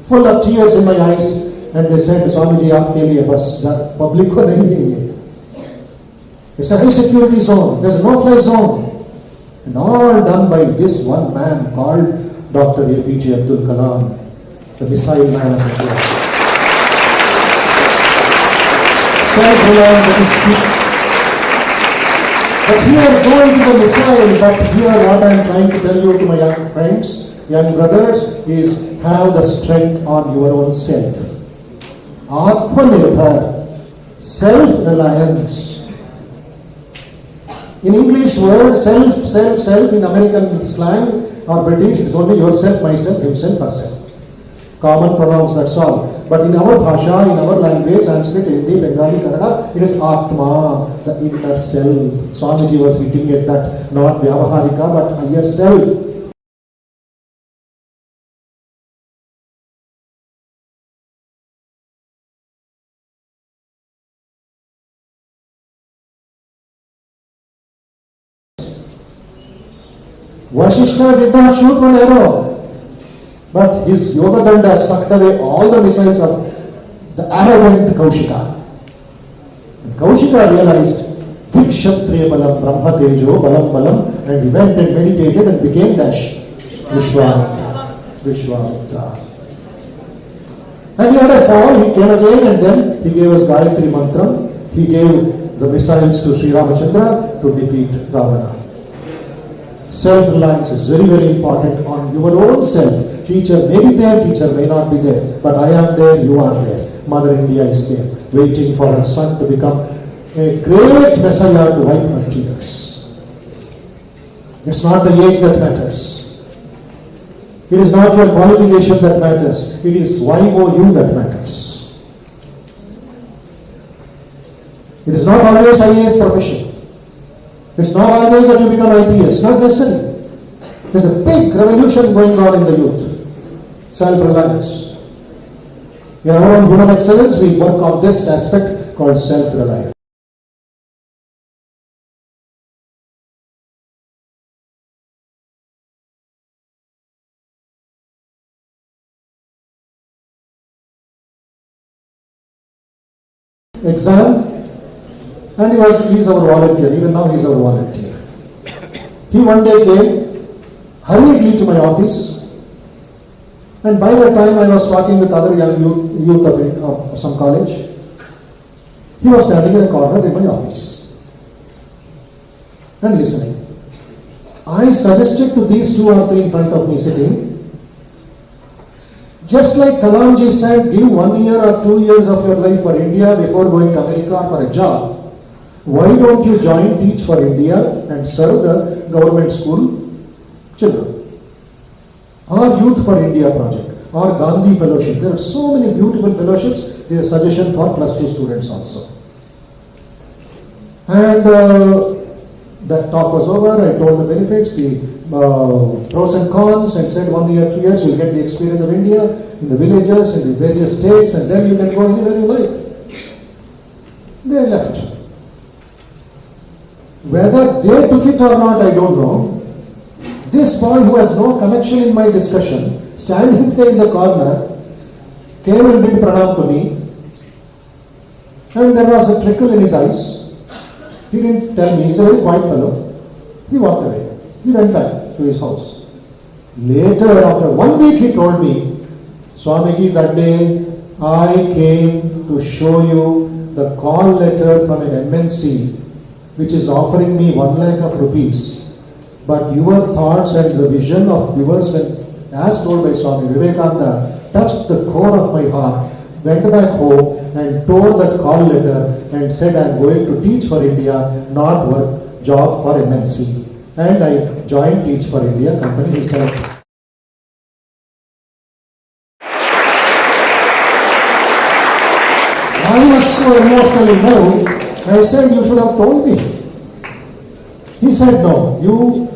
C: full of tears in my eyes, and they said, Swamiji, aapke liye bas, public ko nahi hai ye. It's a high security zone, there's a no-fly zone. And all done by this one man called Dr. APJ Abdul Kalam, the missile man of India. Self-reliant, that is but here, going to the missile, but here what I am trying to tell you to my young friends, young brothers, is have the strength on your own self. Atma-nirbhar, self-reliance. In English word, self, in American slang or British, it's only yourself, myself, himself, herself. Common pronouns, that's all. But in our bhasha, in our language, Sanskrit, Hindi, Bengali, Kannada, it is Atma, the inner self. Swamiji was hitting at that, not Vyavaharika, but higher self. Vasishtha did not shoot one arrow, but his yoga danda sucked away all the missiles of the arrogant Kaushika. And Kaushika realized, Kshatriya balam, Brahma Tejo, balam balam, and he went and meditated and became Dash, Vishwamitra. And he had a fall, he came again, and then he gave us Gayatri Mantra, he gave the missiles to Sri Ramachandra to defeat Ravana. Self-reliance is very, very important on your own self. Teacher may be there, teacher may not be there, but I am there, you are there. Mother India is there, waiting for her son to become a great Messiah to wipe her tears. It's not the age that matters. It is not your qualification that matters. It is YOU that matters. It is not always IAS profession. It's not always that you become IPS, not necessarily. There's a big revolution going on in the youth. Self-reliance. In our own human excellence, we work on this aspect called self-reliance. Exam, And he is our volunteer, even now he is our volunteer. He one day came hurriedly to my office, and by that time I was talking with other young youth of some college. He was standing in a corner in my office and listening. I suggested to these 2 or 3 in front of me sitting, just like Kalamji said, give 1 year or 2 years of your life for India before going to America or for a job. Why don't you join Teach for India and serve the government school children? Or Youth for India project, or Gandhi Fellowship. There are so many beautiful fellowships. There is a suggestion for +2 students also. And that talk was over. I told the benefits, the pros and cons, and said 1 year, 2 years, you'll get the experience of India in the villages, in the various states, and then you can go anywhere you like. They left. Whether they took it or not, I don't know. This boy who has no connection in my discussion, standing there in the corner, came and did pranam to me, and there was a trickle in his eyes. He didn't tell me, he's a very quiet fellow. He walked away. He went back to his house. Later, after 1 week, he told me, Swamiji, that day I came to show you the call letter from an MNC which is offering me 1 lakh of rupees. But your thoughts and the vision of yours, when, as told by Swami Vivekananda, touched the core of my heart, went back home and tore that call letter and said, I am going to teach for India, not work job for MNC. And I joined Teach for India company, he said. I was so emotionally moved, I said, you should have told me. He said, no, you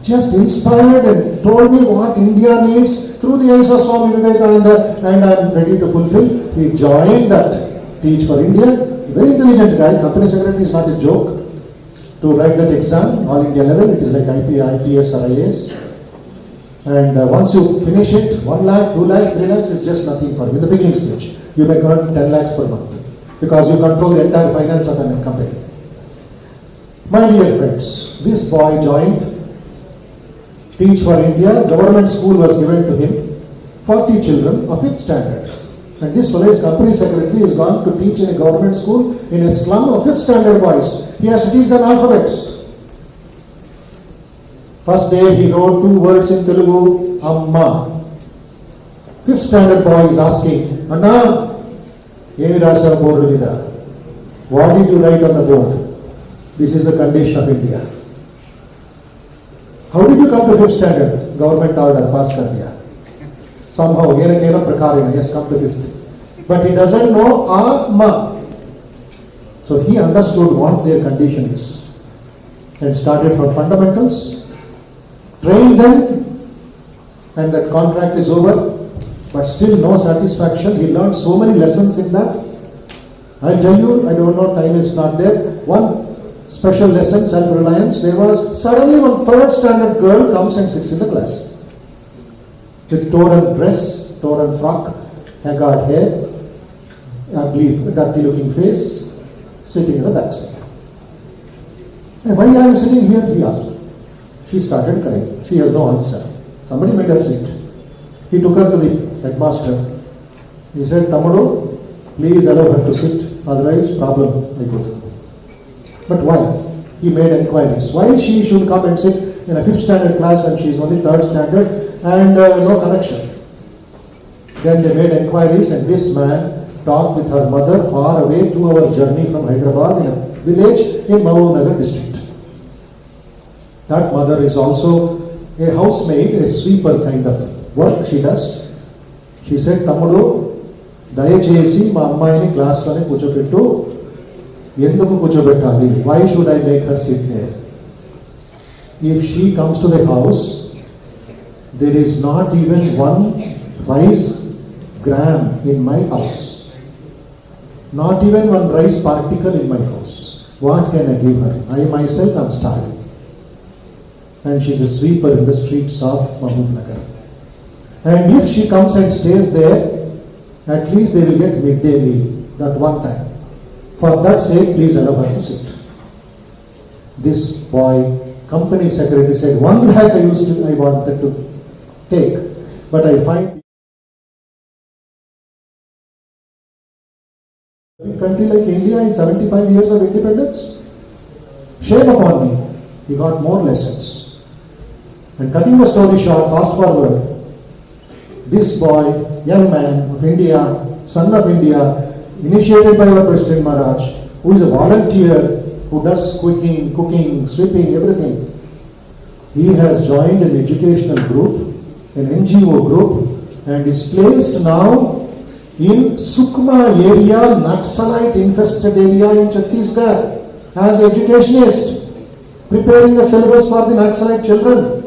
C: just inspired and told me what India needs through the eyes of Swami Vivekananda, and I am ready to fulfill. He joined that Teach for India. Very intelligent guy, company secretary is not a joke. To write that exam, all India level, it is like IPS or IAS. And once you finish it, 1 lakh, 2 lakhs, 3 lakhs is just nothing for you. In the beginning stage, you may earn 10 lakhs per month because you control the entire finance of a company. My dear friends, this boy joined Teach for India. Government school was given to him, 40 children of 5th standard. And this fellow is company secretary, is gone to teach in a government school in a slum of 5th standard boys. He has to teach them alphabets. First day he wrote 2 words in Telugu, Amma. 5th standard boy is asking, Anna, Emi rasa board vida? What did you write on the board? This is the condition of India. How did you come to 5th standard? Government order, pass kar diya. Somehow, he has come to 5th. But he doesn't know Amma. So he understood what their condition is and started from fundamentals, trained them, and that contract is over, but still no satisfaction. He learned so many lessons in that. I'll tell you, I don't know, time is not there. One special lesson, self-reliance, there was suddenly one 3rd standard girl comes and sits in the class. With torn dress, torn frock, haggard hair, ugly, dirty looking face, sitting in the backside. And why I am sitting here, he asked. She started crying. She has no answer. Somebody made her sit. He took her to the headmaster. He said, Tamudu, please allow her to sit, otherwise problem I go through. But why? He made enquiries. Why she should come and sit in a 5th standard class when she is only 3rd standard and no connection. Then they made enquiries, and this man talked with her mother far away, 2-hour journey from Hyderabad in a village in Mahbubnagar district. That mother is also a housemaid, a sweeper kind of work she does. She said, Tamudu, దయచేసి మా అమ్మాయిని క్లాస్లోనే కూర్చోబెట్టు. ఎందుకు కూర్చోబెట్టాలి? Why should I make her sit there? If she comes to the house, there is not even 1 rice gram in my house. Not even 1 rice particle in my house. What can I give her? I myself am starving. And she is a sweeper in the streets of Mahbubnagar. And if she comes and stays there, at least they will get midday meal, that one time. For that sake, please allow her to sit. This boy, company secretary, said, 1 lakh I wanted to take, but I find in a country like India in 75 years of independence, shame upon me. He got more lessons. And cutting the story short, fast forward, this boy, young man of India, son of India, initiated by our President Maharaj, who is a volunteer, who does cooking, sweeping, everything. He has joined an educational group, an NGO group, and is placed now in Sukma area, Naxalite infested area in Chhattisgarh, as educationist, preparing the syllabus for the Naxalite children.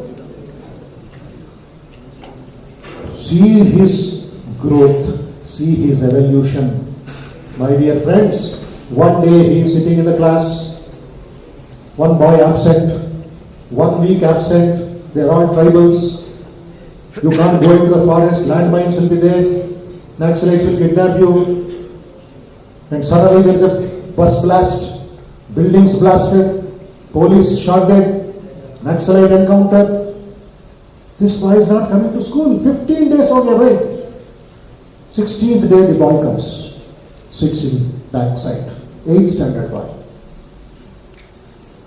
C: See his growth, see his evolution. My dear friends, one day he is sitting in the class, one boy absent, 1 week absent, they are all tribals. You can't go into the forest, landmines will be there, Naxalites will kidnap you, and suddenly there is a bus blast, buildings blasted, police shot dead, Naxalite encounter. This boy is not coming to school, 15 days on your way. 16th day the boy comes, sits in backside, 8th standard boy.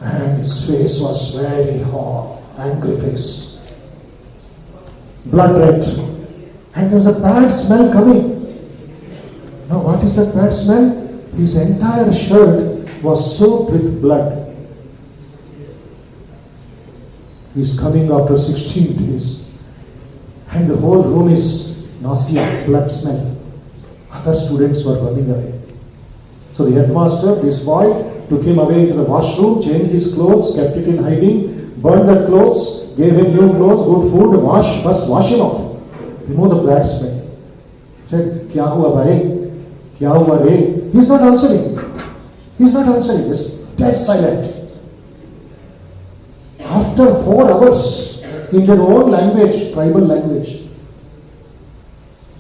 C: And his face was very hot, angry face, blood red, and there was a bad smell coming. Now what is that bad smell? His entire shirt was soaked with blood. He is coming after 16 days, and the whole room is nausea, blood smell. Other students were running away. So the headmaster, this boy, took him away into the washroom, changed his clothes, kept it in hiding, burned the clothes, gave him new clothes, good food, first wash him off, remove the bad smell. Said, Kya hua bhai? Kya hua re? He's not answering. He's not answering. He's dead silent. After 4 hours, in their own language, tribal language,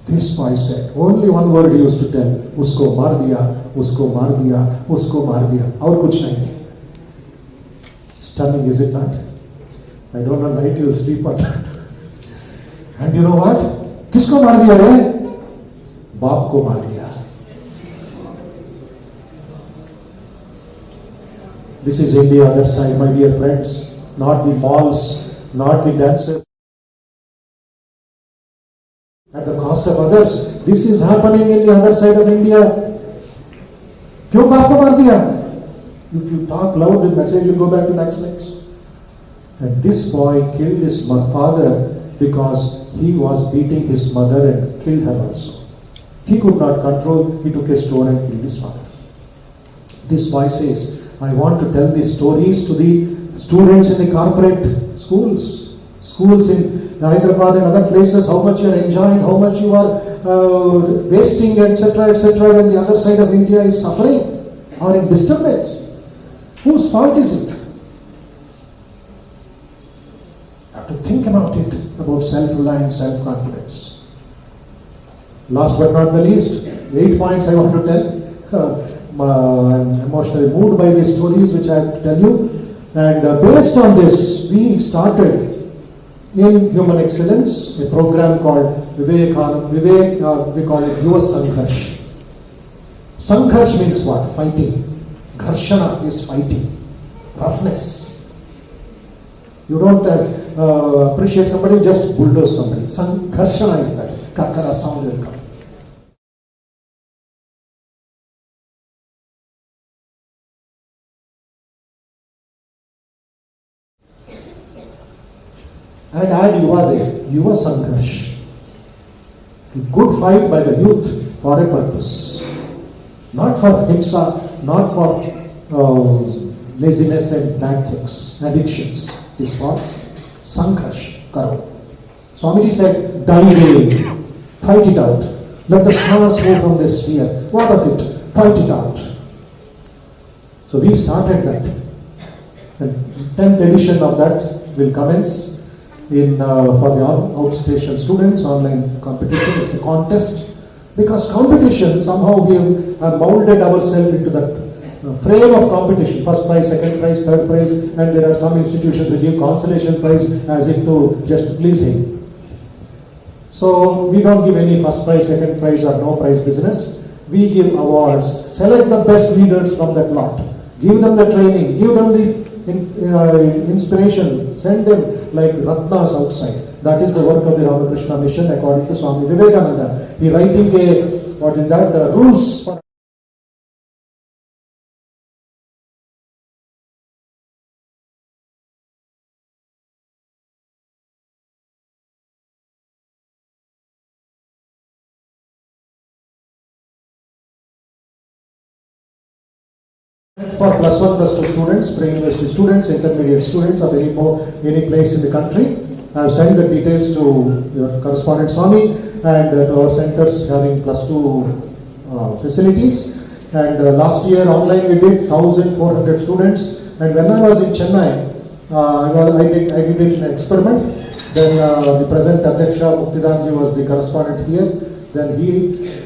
C: this boy said, only one word he used to tell, usko maar diya, usko maar diya, usko maar diya. Aur kuch nahi. Stunning, is it not? I don't know, night you will sleep on. And you know what? Kisko maar diya re? Baap ko maar diya. This is India, other side, my dear friends. Not the malls, not the dances. At the cost of others. This is happening in the other side of India. Kyun baap ko maar diya? If you talk loud, the message will go back to Naxalites. And this boy killed his father because he was beating his mother and killed her also. He could not control, he took a stone and killed his father. This boy says, I want to tell these stories to the students in the corporate schools in Hyderabad and other places, how much you are enjoying, how much you are wasting, etc., when the other side of India is suffering or in disturbance. Whose fault is it? You have to think about it, about self-reliance, self-confidence. Last but not the least, 8 points I want to tell. I'm emotionally moved by these stories which I have to tell you. And based on this, we started in Human Excellence a program called Vivekananda. We call it Yuva Sangharsh. Sangharsh means what? Fighting. Gharshana is fighting. Roughness. You don't appreciate somebody, just bulldoze somebody. Gharshana is that. Kakara sound will come. And add Yuva there, Yuva Sangharsh. A good fight by the youth for a purpose. Not for himsa, not for laziness and bad things, addictions. It's for Sangharsh, Karo. Swamiji said, die, fight it out. Let the stars go from their sphere. What of it? Fight it out. So we started that. The 10th edition of that will commence for the outstation students, online competition. It's a contest. Because competition, somehow we have molded ourselves into that frame of competition. First prize, second prize, third prize, and there are some institutions which give consolation prize as if to just please him. So we don't give any first prize, second prize or no prize business. We give awards, select the best leaders from that lot, give them the training, give them the inspiration, send them like Ratnas outside. That is the work of the Ramakrishna mission according to Swami Vivekananda. He writing rules for plus one, plus two students, pre-university students, intermediate students of any place in the country. I have sent the details to your correspondent Swami and to our centers having plus two facilities. And last year online we did 1,400 students. And when I was in Chennai, I did an experiment. Then the present Adhyaksha-Ramakrishna was the correspondent here. Then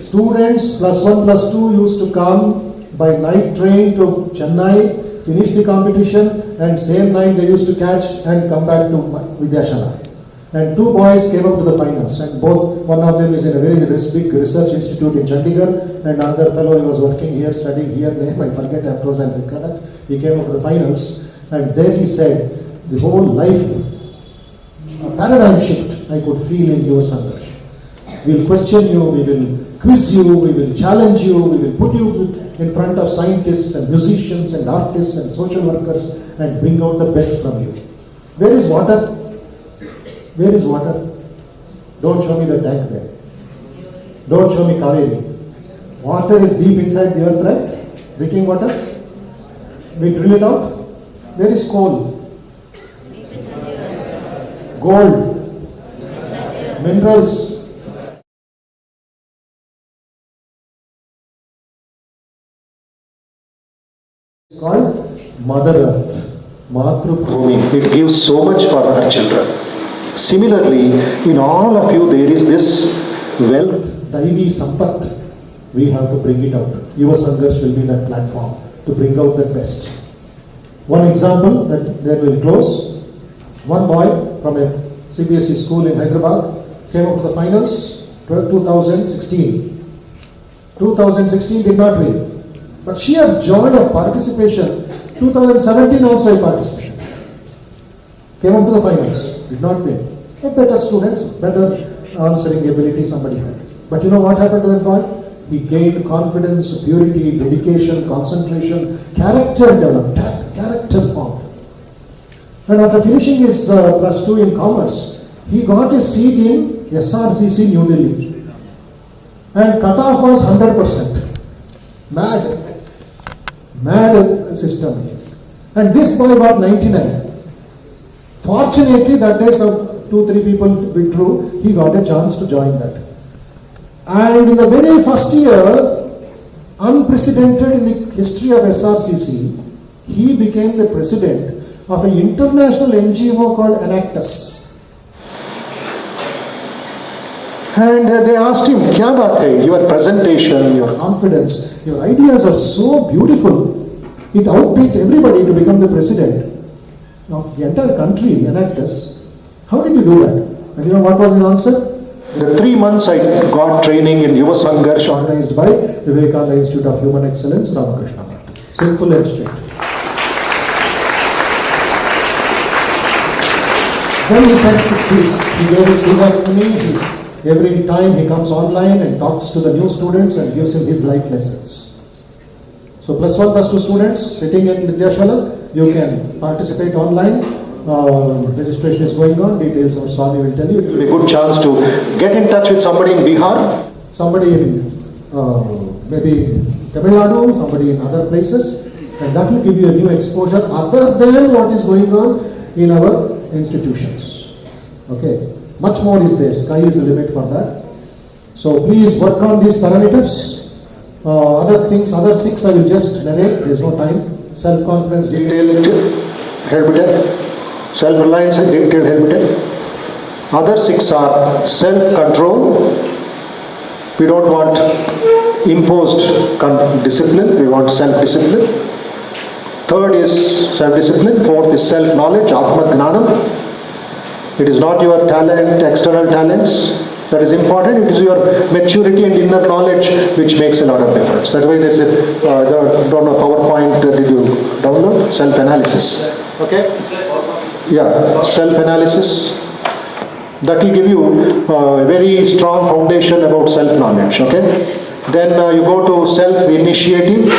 C: students plus one, plus two used to come by night train to Chennai, finish the competition, and same night they used to catch and come back to Vidyashala. And two boys came up to the finals, and one of them is in a very big research institute in Chandigarh, and another fellow he was working here, studying here, name I forget, afterwards I recollect. He came up to the finals, and there he said, the whole life, a paradigm shift I could feel in your Sandesh. We will question you, we will quiz you, we will challenge you, we will put you in front of scientists and musicians and artists and social workers and bring out the best from you. Where is water? Where is water? Don't show me the tank there. Don't show me Kaveri. Water is deep inside the earth, right? Drinking water? We drill it out. Where is coal? Gold. Minerals. Called Mother Earth, Matru Bhumi. It gives so much for our children. Similarly, in all of you there is this wealth, Daivi Sampat. We have to bring it out. Your Sanghars will be that platform to bring out the best. One example that they will close. One boy from a CBSE school in Hyderabad came up to the finals 2016. 2016 did not win. But sheer joy of participation, 2017 also I participated. Came up to the finals, did not win. But better students, better answering ability somebody had. But you know what happened to that boy? He gained confidence, purity, dedication, concentration, character developed, character formed. And after finishing his plus two in commerce, he got a seat in SRCC New Delhi. And cutoff was 100%. Mad system is. And this boy got 99. Fortunately, that day some 2-3 people withdrew. He got a chance to join that. And in the very first year, unprecedented in the history of SRCC, he became the president of an international NGO called Enactus. And they asked him, "Kya baat hai? Your presentation, your confidence, your ideas are so beautiful. It outbeat everybody to become the president of the entire country, Enactus. How did you do that?" And you know what was his answer? The 3 months I got training in Yuva Sangharsh organized by Vivekananda Institute of Human Excellence, Ramakrishna. Simple and straight. Then he said, he gave his feedback to me. Every time he comes online and talks to the new students and gives him his life lessons. So plus one, plus two students sitting in Vidyashala, you can participate online. Registration is going on. Details our Swami will tell you. It will be a good chance to get in touch with somebody in Bihar, somebody in maybe Tamil Nadu, somebody in other places, and that will give you a new exposure other than what is going on in our institutions. Okay, much more is there. Sky is the limit for that. So please work on these parameters. Other things, other 6 I will just narrate. There is no time. Self-confidence, detailed habitat. Self-reliance and detailed habitat. Other 6 are self-control, We don't want imposed discipline, we want self-discipline. Third is self-discipline. Fourth is self-knowledge, Atma-Gnanam. It is not your talent, external talents that is important, it is your maturity and inner knowledge which makes a lot of difference. That's why there's a, don't know, PowerPoint, did you download? Self-analysis. Okay? Yeah, self-analysis. That will give you a very strong foundation about self-knowledge. Okay? Then you go to self-initiative,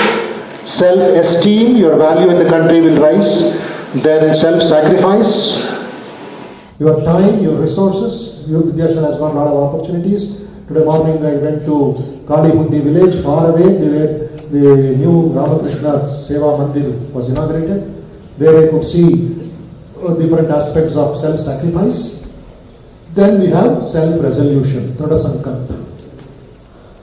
C: self-esteem, your value in the country will rise. Then self-sacrifice. Your time, your resources. Youth Vidyashara has got a lot of opportunities. Today morning I went to Kalihundi village, far away, where the new Ramakrishna Seva Mandir was inaugurated. There I could see different aspects of self-sacrifice. Then we have self-resolution, Trada Sankalp.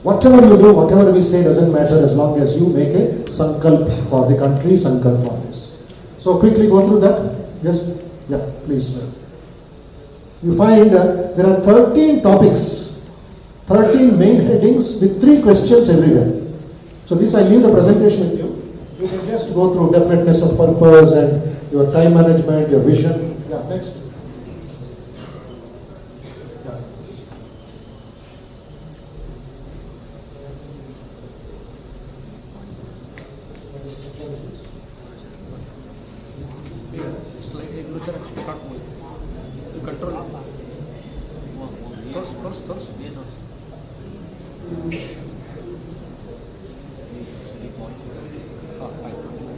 C: Whatever you do, whatever we say doesn't matter as long as you make a Sankalp for the country, Sankalp for this. So quickly go through that. Yes? Yeah, please sir. You find there are 13 topics, 13 main headings with 3 questions everywhere. So this I leave the presentation with you. You can just go through definiteness of purpose and your time management, your vision. Yeah, next. Yeah.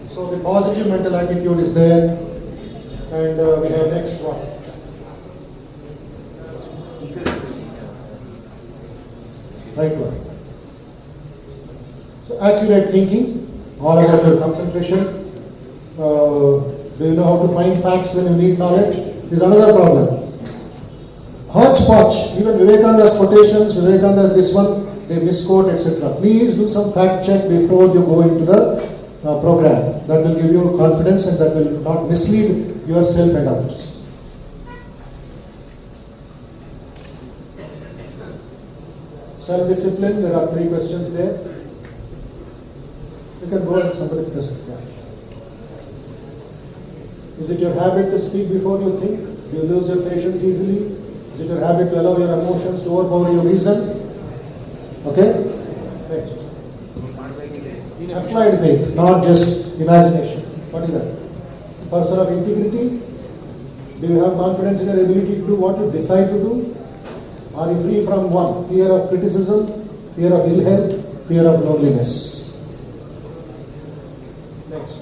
C: So the positive mental attitude is there, and we have next one. Right one. So accurate thinking, all about your concentration. Do you know how to find facts when you need knowledge? Is another problem. Hodgepodge, even Vivekananda's quotations, Vivekananda's this one, they misquote, etc. Please do some fact check before you go into the program. That will give you confidence and that will not mislead yourself and others. Self-discipline, there are 3 questions there. You can go and somebody present. Yeah. Is it your habit to speak before you think? Do you lose your patience easily? Is it your habit to allow your emotions to overpower your reason? Okay? Next. In applied faith, not just imagination. What is that? Person of integrity. Do you have confidence in your ability to do what you decide to do? Are you free from one? Fear of criticism, fear of ill health, fear of loneliness. Next.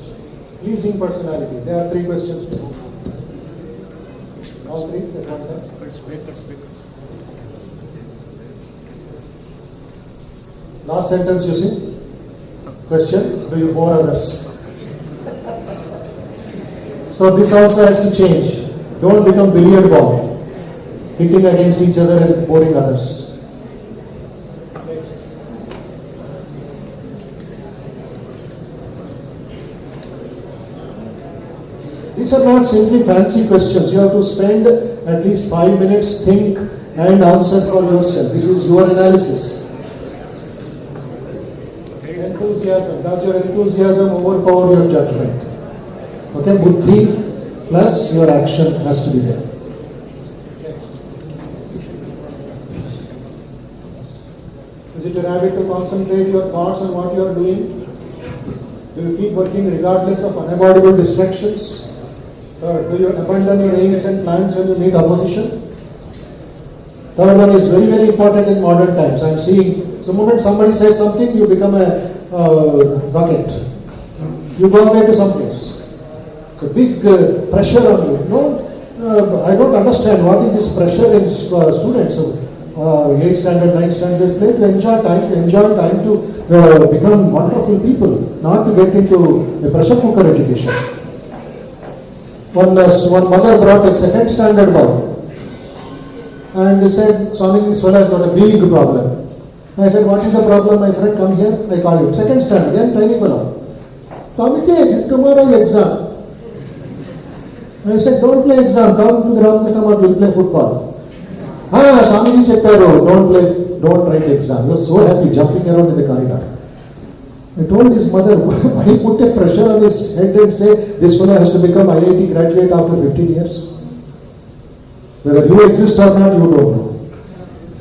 C: Pleasing personality. There are 3 questions here. All 3 at one time. Last sentence you see. Question, do you bore others? So this also has to change. Don't become billiard ball, hitting against each other and boring others. These are not simply fancy questions. You have to spend at least 5 minutes, think and answer for yourself. This is your analysis. Enthusiasm. Does your enthusiasm overpower your judgment? Okay, buddhi plus your action has to be there. Next. Is it your habit to concentrate your thoughts on what you are doing? Do you keep working regardless of unavoidable distractions? Third, do you abandon your aims and plans when you meet opposition? Third one is very, very important in modern times. I am seeing, the moment somebody says something, you become a bucket. You go away to some place. It's a big pressure on you. No, I don't understand what is this pressure in students. 8th standard, 9th standard, they play to enjoy time to become wonderful people, not to get into a pressure cooker education. One mother brought a 2nd standard boy and they said, Swami, this fellow has got a big problem. I said, what is the problem, my friend? Come here. I called him. 2nd standard, young tiny fellow. Swami, tomorrow is exam. I said, don't play exam. Come to the Ramakrishna Mat, we'll play football. Swamiji chepparu, don't play don't write exam. He was so happy jumping around in the corridor. I told his mother, why put a pressure on his head and say, this fellow has to become IIT graduate after 15 years? Whether you exist or not, you don't know.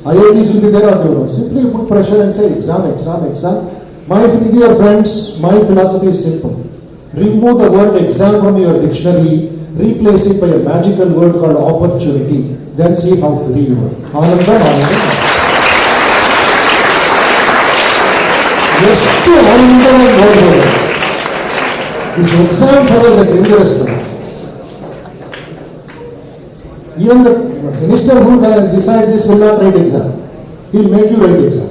C: IITs will be there or you don't know. Simply you put pressure and say, exam. My dear friends, my philosophy is simple. Remove the word exam from your dictionary, replace it by a magical word called opportunity. Then see how free you are. Anandam. ಎಷ್ಟು ಆನಂದವಾಗಿ ನೋಡ್ಬೋದು. This exam fellow is a dangerous man. Even the minister who decides this will not write exam. He will make you write exam.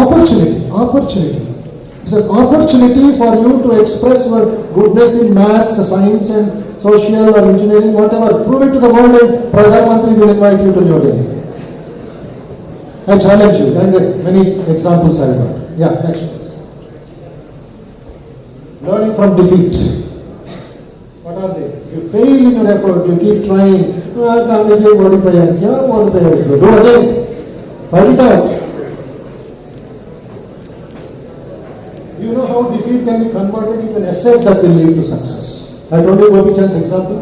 C: Opportunity. It's an opportunity for you to express your goodness in maths, science and social or engineering, whatever. Prove it to the world and Pradhan Mantri will invite you to New Delhi. I challenge you, and many examples I have got. Yeah, next please. Learning from defeat. What are they? You fail in your effort, you keep trying. Do again. Fight it out. You know how defeat can be converted into an asset that will lead to success. I told you Gopi Chand's example.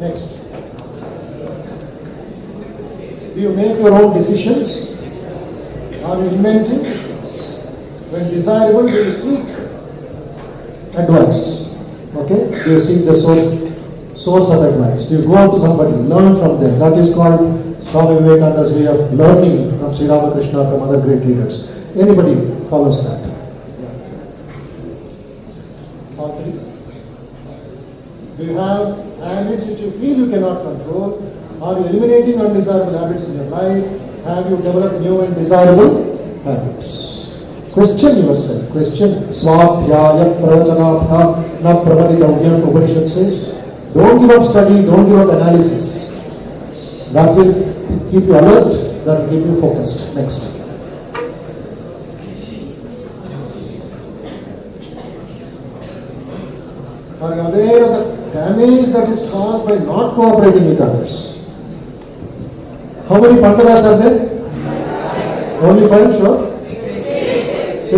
C: Next. Do you make your own decisions? Are you inventing? When desirable, do you seek advice? Okay? Do you seek the source of advice? Do you go out to somebody, learn from them? That is called Swami Vivekananda's way of learning from Sri Ramakrishna, from other great leaders. Anybody follows that? Yeah. All three. Do you have habits which you feel you cannot control? Are you eliminating undesirable habits in your life? Have you developed new and desirable habits? Question yourself. Question. Swadhyaya pravachanabha na pramaditavya, Upanishad says. Don't give up study, don't give up analysis. That will keep you alert, that will keep you focused. Next. Are you aware of the damage that is caused by not cooperating with others? How many Pandavas are there? Only 5, sure? 6,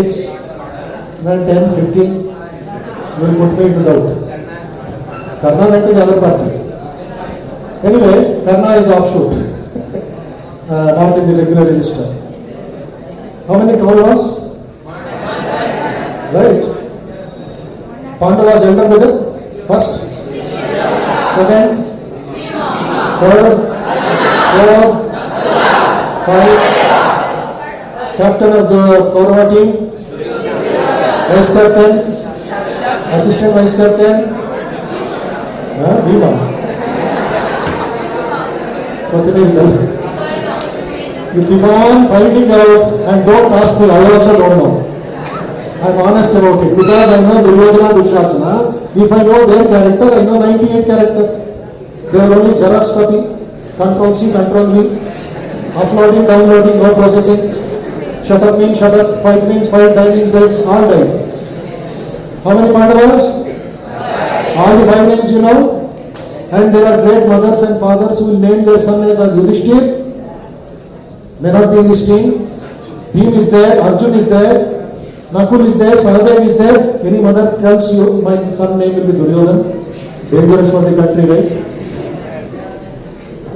C: then 10, 15. You will put me into doubt. Karna went to the other party. Anyway, Karna is offshoot. Not in the regular register. How many Kauravas? Right. Pandavas elder brother? First? Second? Third? 4, 5, captain of the Kaurava team, vice captain, assistant vice captain, Bhima. You keep on finding out and don't ask me, I also don't know. I am honest about it because I know Duryodhana, Dushasana. If I know their character, I know 98 character. They are only Xerox copy. Control C, Control V, uploading, downloading, no processing. Shut up means shut up, fight means fight, die means die, all died. How many Pandavas? All the 5 names you know. And there are great mothers and fathers who will name their son as Yudhishthir. May not be in this team. Bhim is there, Arjun is there, Nakul is there, Sahadev is there. Any mother tells you, my son name will be Duryodhana. Dangerous for the country, right?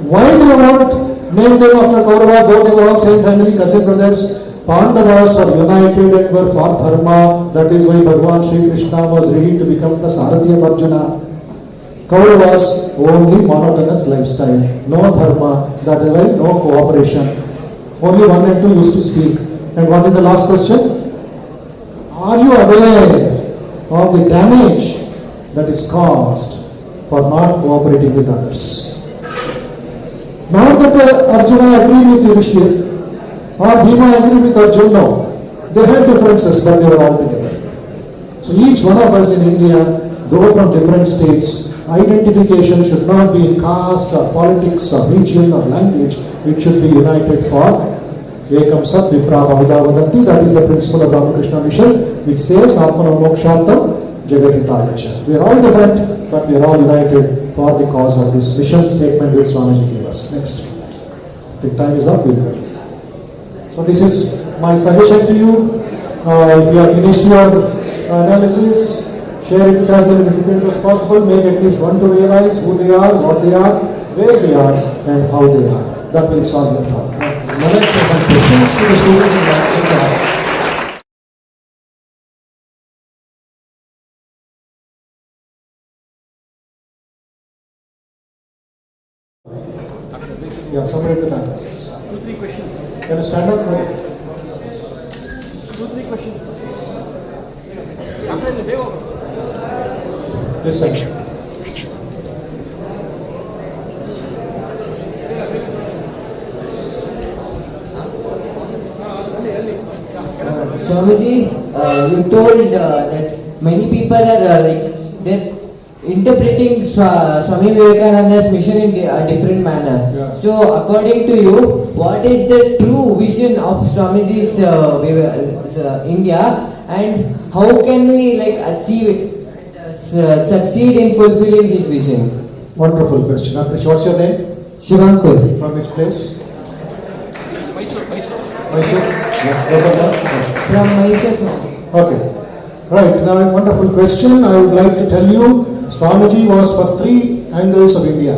C: Why they won't name them after Kaurava, though they were all same family, cousin brothers? Pandavas were united and were for dharma. That is why Bhagavan Sri Krishna was ready to become the Sarathi of Arjuna. Kauravas only monotonous lifestyle, no dharma, that is why no cooperation. Only 1 and 2 used to speak. And what is the last question? Are you aware of the damage that is caused for not cooperating with others? Not that Arjuna agreed with Yudhishthir or Bhima agreed with Arjuna. No. They had differences, but they were all together. So each one of us in India, though from different states, identification should not be in caste or politics or region or language. It should be united for Ekam Sat Vipra Bahuda Vadanti. That is the principle of Ramakrishna mission, which says Atmana Mokshatam Jagatitayacha. We are all different, but we are all united for the cause of this mission statement which Swamiji gave us. Next. The time is up. So this is my suggestion to you. If you have finished your analysis, share it with as many recipients as possible. Make at least one to realize who they are, what they are, where they are, and how they are. That will solve your problem.
B: Now let's have some questions to the students in the class.
C: Yeah, somewhere in the back.
D: 2-3 questions.
C: Can you stand up, brother?
D: 2-3 questions.
C: Listen.
E: Swamiji, you told that many people are they're interpreting Swami Vivekananda's mission in a different manner.
C: Yeah.
E: So, according to you, what is the true vision of Swamiji's India, and how can we achieve it, succeed in fulfilling his vision?
C: Wonderful question. Akrish, what's your name?
E: Shivankur.
C: From which place?
D: Mysore.
C: Mysore? Yeah. Local.
E: From Mysore.
C: Okay. Right. Now, a wonderful question. I would like to tell you, Swamiji was for 3 angles of India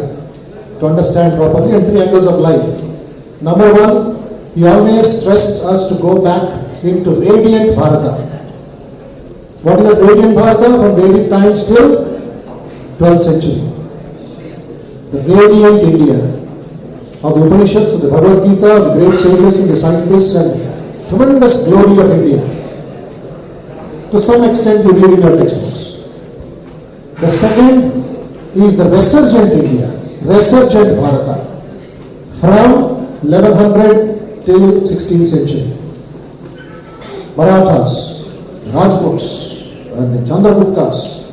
C: to understand properly, and 3 angles of life. Number 1, he always stressed us to go back into radiant Bharata. What is that radiant Bharata? From Vedic times till 12th century. The radiant India of the Upanishads, of the Bhagavad Gita, of the great sages and the scientists, and tremendous glory of India. To some extent you read in your textbooks. The second is the resurgent India, resurgent Bharata, from 1100 till 16th century. Marathas, the Rajputs, and the Chandraguptas,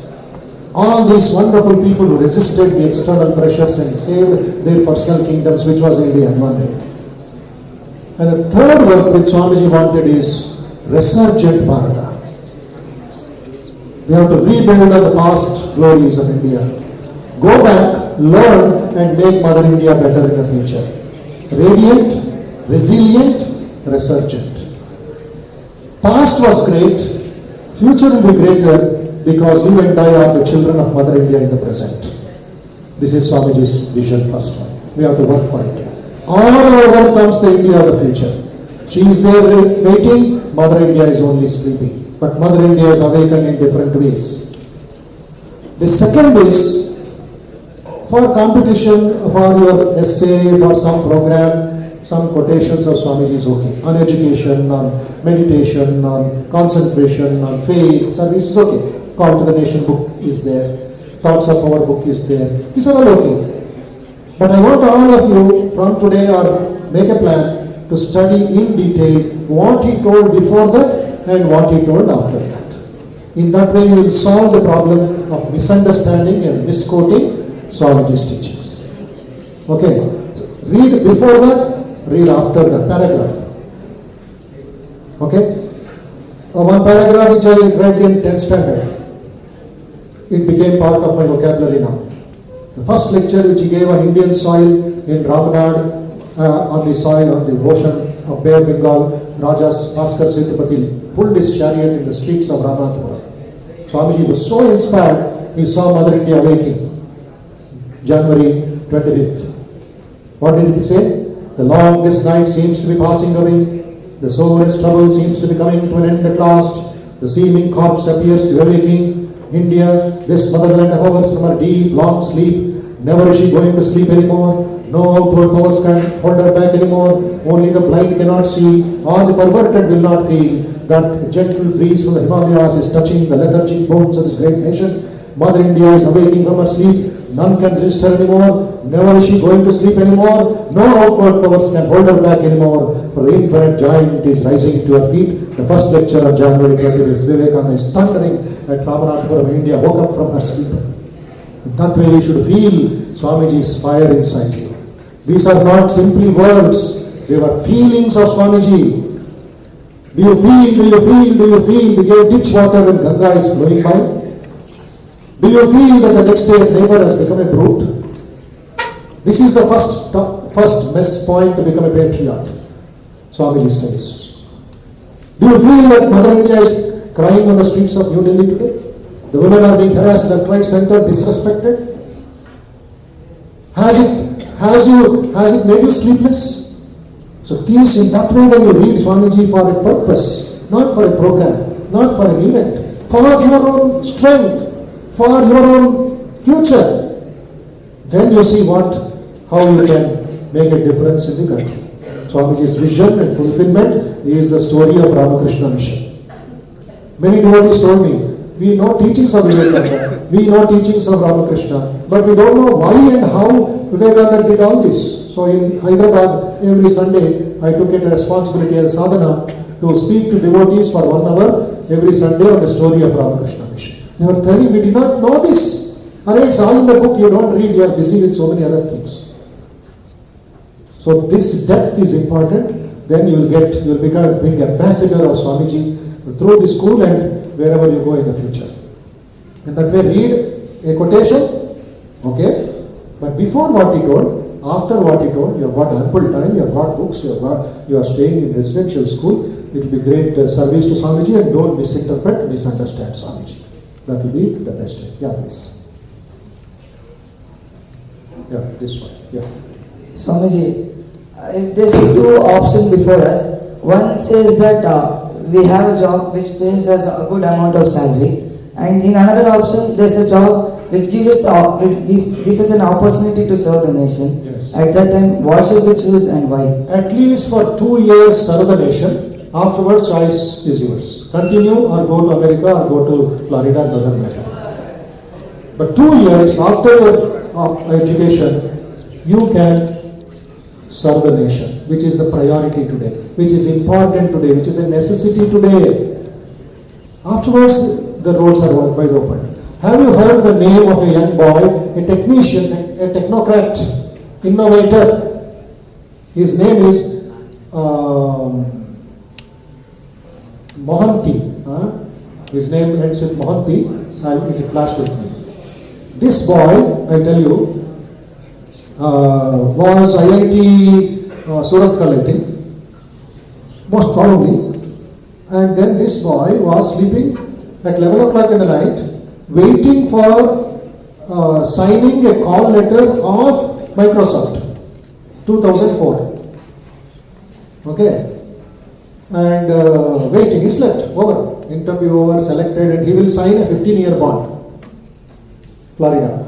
C: all these wonderful people who resisted the external pressures and saved their personal kingdoms, which was India in one day. And the third work which Swamiji wanted is resurgent Bharata. We have to rebuild on the past glories of India. Go back, learn, and make Mother India better in the future. Radiant, resilient, resurgent. Past was great, future will be greater because you and I are the children of Mother India in the present. This is Swamiji's vision, first one. We have to work for it. All our work comes the India of the future. She is there waiting, Mother India is only sleeping. But Mother India is awakened in different ways. The second is, for competition, for your essay, for some program, some quotations of Swamiji is okay. On education, on meditation, on concentration, on faith, service is okay. Call to the Nation book is there. Thoughts of Power book is there. These are all okay. But I want all of you from today or make a plan to study in detail what he told before that and what he told after that. In that way you will solve the problem of misunderstanding and misquoting Swamiji's teachings. Okay, so read before that, read after that paragraph. Okay, one paragraph which I read in 10th standard, it became part of my vocabulary now. The first lecture which he gave on Indian soil in Ramanad, on the soil, on the ocean of Bay of Bengal, Raja's Bhaskar Sethupathi pulled his chariot in the streets of Ramanathapuram. Swamiji was so inspired, he saw Mother India waking. January 25th. What did he say? The longest night seems to be passing away. The sorest trouble seems to be coming to an end at last. The seeming corpse appears to be awaking. India, this motherland of ours from her deep, long sleep. Never is she going to sleep anymore. No outward powers can hold her back anymore. Only the blind cannot see. All the perverted will not feel. That gentle breeze from the Himalayas is touching the lethargic bones of this great nation. Mother India is awaking from her sleep. None can resist her anymore. Never is she going to sleep anymore. No outward powers can hold her back anymore. For the infinite giant is rising to her feet. The first lecture on January 25th, Vivekananda is thundering at Ramanathapuram. India woke up from her sleep. In that way you should feel Swamiji's fire inside you. These are not simply words. They were feelings of Swamiji. Do you feel the ditch water when Ganga is flowing by? Do you feel that the next day a neighbor has become a brute? This is the first best point to become a patriot, Swamiji says. Do you feel that Mother India is crying on the streets of New Delhi today? The women are being harassed left, right, center, disrespected. Has it made you sleepless? So things in that way when you read Swamiji for a purpose, not for a program, not for an event, for your own strength, for your own future, then you see how you can make a difference in the country. Swamiji's vision and fulfillment is the story of Ramakrishna mission. Many devotees told me, we know teachings of Vivekananda, we know teachings of Ramakrishna, but we don't know why and how Vivekananda did all this. So in Hyderabad, every Sunday, I took it a responsibility as a sadhana to speak to devotees for 1 hour every Sunday on the story of Ramakrishna mission. They were telling, we did not know this. And it's all in the book, you don't read, you are busy with so many other things. So this depth is important, then you will become being ambassador of Swamiji through the school and wherever you go in the future. And that way read a quotation, okay, but before what he told, after what he told, you have got ample time, you have got books, you are staying in residential school, it will be great service to Swamiji, and don't misunderstand Swamiji. That will be the best way. Yeah, please. Yeah, this one. Yeah.
F: Swamiji, if there's two options before us, one says that we have a job which pays us a good amount of salary, and in another option there's a job which gives us an opportunity to serve the nation.
C: Yes.
F: At that time, what should we choose and why?
C: At least for 2 years serve the nation, afterwards choice is yours. Continue or go to America or go to Florida, doesn't matter. But 2 years after your education, you can serve the nation, which is the priority today, which is important today, which is a necessity today. Afterwards, the roads are wide open. Have you heard the name of a young boy, a technician, a technocrat, innovator? His name is Mohanty. His name ends with Mohanty, and it flashed with me. This boy, I tell you, was IIT Surat Kal, I think, most probably. And then this boy was sleeping at 11 o'clock in the night, waiting for signing a call letter of Microsoft, 2004. Okay. And waiting, he slept, over, interview over, selected, and he will sign a 15-year bond. Florida,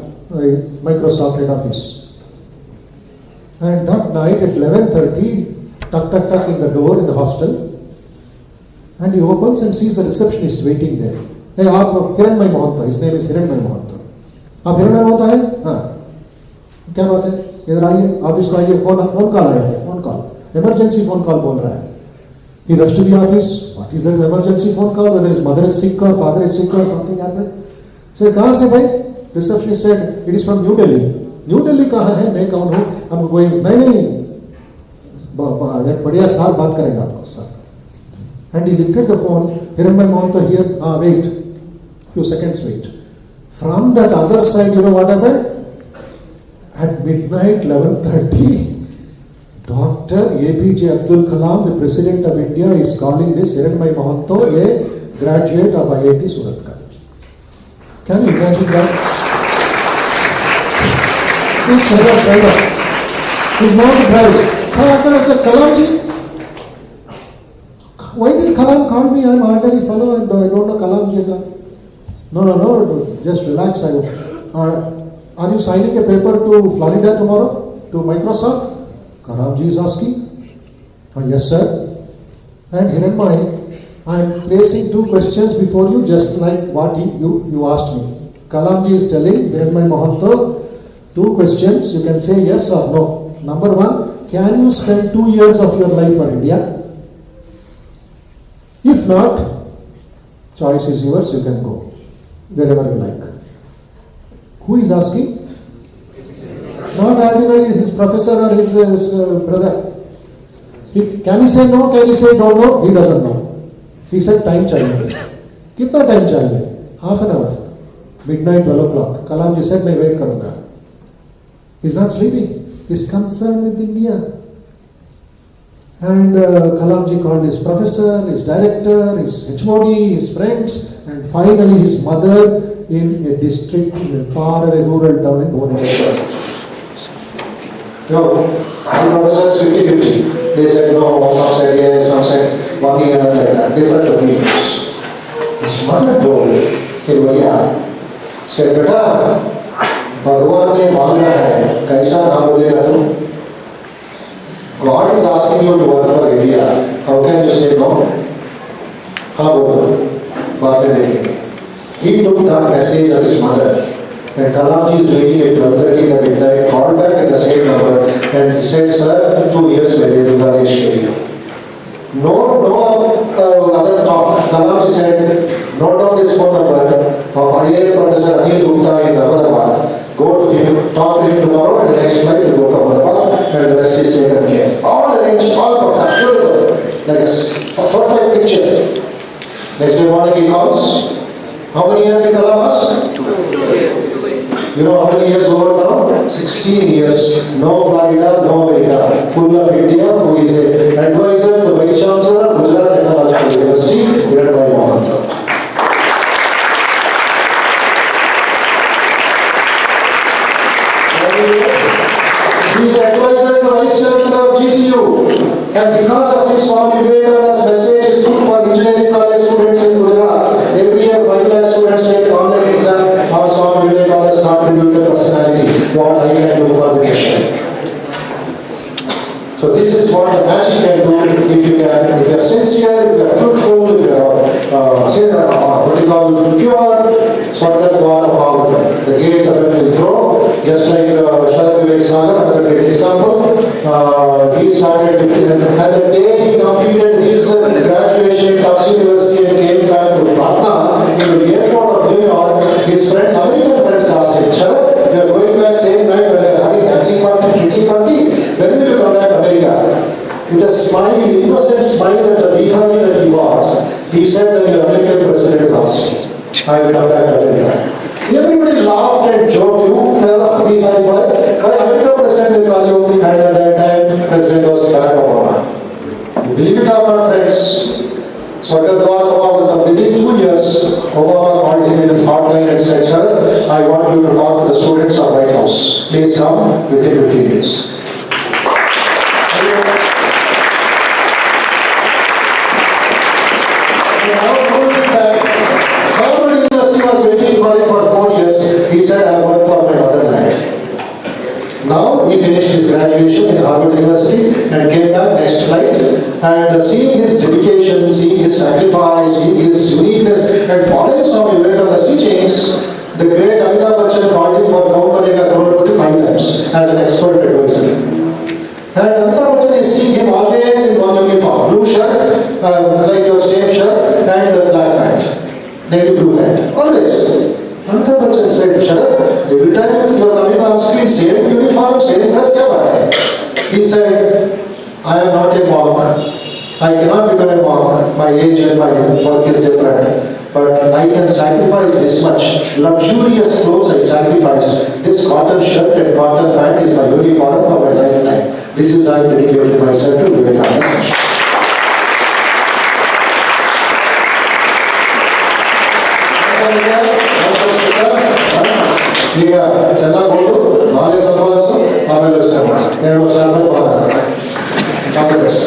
C: Microsoft head office. And that night at 11:30, tuck tuck tuck in the door in the hostel, and he opens and sees the receptionist waiting there. Hey, आप हिरणमय महंत, his name is हिरणमय महंत. आप हिरणमय महंत हैं? हाँ. क्या बात है? इधर आइए, office में आइए. फोन कॉल आया है, phone call, emergency phone call बोल रहा है. He rushed to the office. What is that emergency phone call? Whether his mother is sick or father is sick or something happened. So कहाँ से भाई? Receptionist said, it is from New Delhi. New Delhi कहाँ है? मैं कौन हूँ? हम कोई नहीं एक बढ़िया साथ बात करेगा आपको साथ. And he lifted the phone. Hiranmay Mahanta here. Wait. Few seconds wait. From that other side, you know what happened? At midnight, 11:30, Dr. APJ Abdul Kalam, the President of India, is calling this Hiranmay Mahanta a graduate of IIT Surat Kal. Can you imagine that? This fellow driver is not a driver. Kalamji. Why did Kalam call me? I'm an ordinary fellow and I don't know Kalamji. No, just relax. Are you signing a paper to Florida tomorrow? To Microsoft? Kalamji is asking. Yes, sir. And Hiranmay, I am placing 2 questions before you, just like what you asked me. Kalamji is telling Hiranmay Mahanta 2 questions. You can say yes or no. Number 1, can you spend 2 years of your life for India? If not, choice is yours, you can go wherever you like. Who is asking? Not ordinary, his professor or his brother. Can he say no? Can he say don't know? He doesn't know. He said time chahiye. Kitna time chahiye? Half an hour. Midnight, 12 o'clock. Kalamji said, मैं wait करूँगा. He's not sleeping. is concerned with India. And Kalamji called his professor, his director, his HOD, his friends, and finally his mother in a district in a faraway rural town in Bhubaneswar. No, all professors 50-50. They said no, some said yes, some said 1 year, like that, different opinions. His mother told in Maria, said, Beta, Bhagavan ne मांगा है, कैसा नाम बोलेगा तुम? God is asking you to work for India. How can you say no? हाँ बोलो, बातें देखेंगे. He took that message of his mother. And Kalamji is waiting at 12:30 in the midnight, called back at the same number, and he said, Sir, 2 years पहले Bangladesh के लिए. No other talk. Kalamji said, note down this phone number of IAS Professor Anil Gupta in Ahmedabad. Go to him, talk to him tomorrow, and the next flight you go to Ahmedabad, and the rest is taken care. All arranged, all put together, like a perfect picture. Next day morning he calls. How many years did Kalam ask? 2 years. You know how many years over now? 16 years. No Florida, no America. Full of India, who is an advisor to Vice Chancellor of Gujarat Technological University, led by Mohammed. He is advisor to Vice Chancellor of GTU. And because of him, Swami Vivekananda's message is good for engineering college students in Gujarat. Every year, 5 lakh students take online exam. How Swami Vivekananda's contributed personality, what I can do for the nation. So this is what the magic can do if you are sincere, if you are truthful, if you are pure, Swarga Dwara Bhagavatam. The gates of heaven will throw, just like Sharad Vivek Sagar, another great example. He started with, and the day he completed his graduation at Tufts University and came back to Patna, in the airport of New York, his friends, American friends asked him, Sharad, we are going back same night when we are having dancing party, drinking party, when will you come back to America? With a smile, innocent smile at the Bihari that he was, he said that the American president asked me, I will come back to America. Everybody laughed and joked, you fella Bihari boy, why American president will call you? And at that time, president was Barack Obama. Believe it or not, friends, Swarga Dwara Bhagavatam, within 2 years, Obama called him in his hotline and said, Sir, I want you to talk to the students of White House. Please come within 15 days. Harvard University was waiting for him for 4 years. He said, I work for my motherland. Now he finished his graduation in Harvard University and came back next flight. And seeing his dedication, seeing his sacrifice, seeing his uniqueness, and following Swami Vivekananda's teachings, the great Amitabh Bachchan called him for Kaun Banega Crorepati 5 times as an expert advisor. And Amitabh Bachchan is seeing him always in one uniform, blue shirt, like your same shirt, and the black pant, navy blue pant, always. Amitabh Bachchan said, Sharad, every time you are coming on screen, same uniform, same dress, kya baat hai? He said, I am not a monk. I cannot become a monk. My age and my work is different. But I can sacrifice this much. Luxurious clothes I sacrificed. This cotton shirt and cotton pant is my uniform for my lifetime. This is I dedicated myself to Vivekananda. ಈಗ ಚೆನ್ನಾಗಿ ಹೋದು ನಾಳೆ ಸಂಪಾದಿಸು ಆಮೇಲೆ ಯೋಚನೆ ಮಾಡಿ 2 ವರ್ಷ ಆದ್ಮೇಲೆ ಮಾಡೋಣ ಕಾಂಗ್ರೆಸ್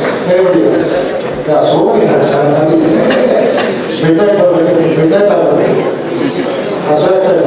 C: ಸೋಮನಿ ಮಿಡ್ನೈಟ್ ಬರಬೇಕು ಮಿಡ್ನೈಟ್ ಆಗಬೇಕು ಹಸಿರಾಗ್ತಾ ಇಲ್ಲ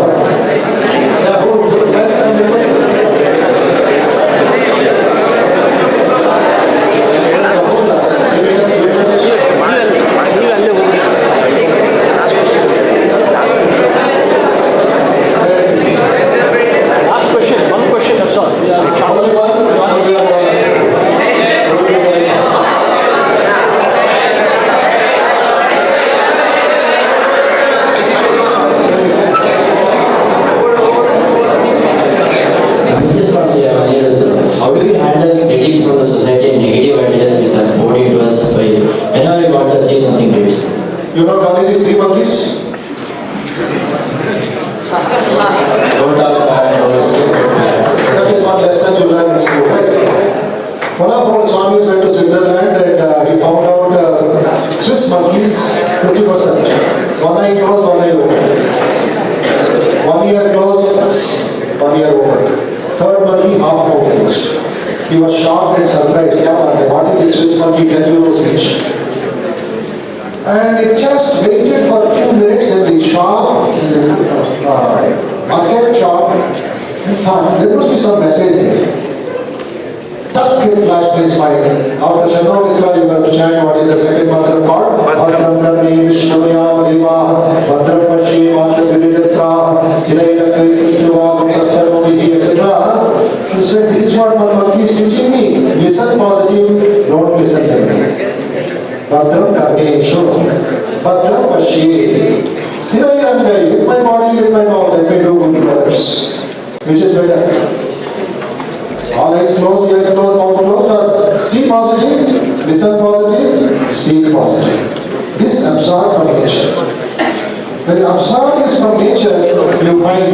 C: He was shocked and surprised. क्या बात है? What is this for me? 10 euros each. And it just waited for 2 minutes in the shop, market shop, and thought there must be some message there. Tuck it flashed his mind. After Shanavitra, you have to chant what is the second mantra called? Bhadram Karni Vishnuya Mariva Bhadram Pashi Mantra Vidijatra Hilayana Kaisi Jivagam Sastarmodihi, etc. He said, this is what Manmaki is teaching me. Listen positive, don't listen negative. Bhadram Karni Shuru Bhadram Pashi Sthirayangai, with my body, with my mouth, let me do good to others. Which is better? All eyes closed, ears closed, mouth closed. See positive, listen positive, speak positive. This absorb from nature. When you absorb this from nature, you find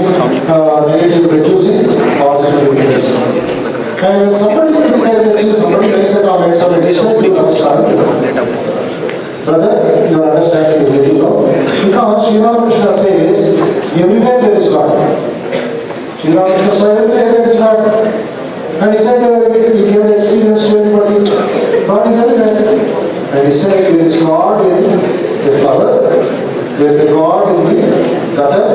C: negative reducing, positive increasing. And when somebody criticizes you, somebody makes a comment on a distance, you understand. Brother, your understanding is little low. Because Sri Ramakrishna says, everywhere there is God. Sri Ramakrishna says, everywhere there is God. And he said, he gave an experience to everybody. God is everywhere. And he said, there is God in the flower, there is a God in the gutter,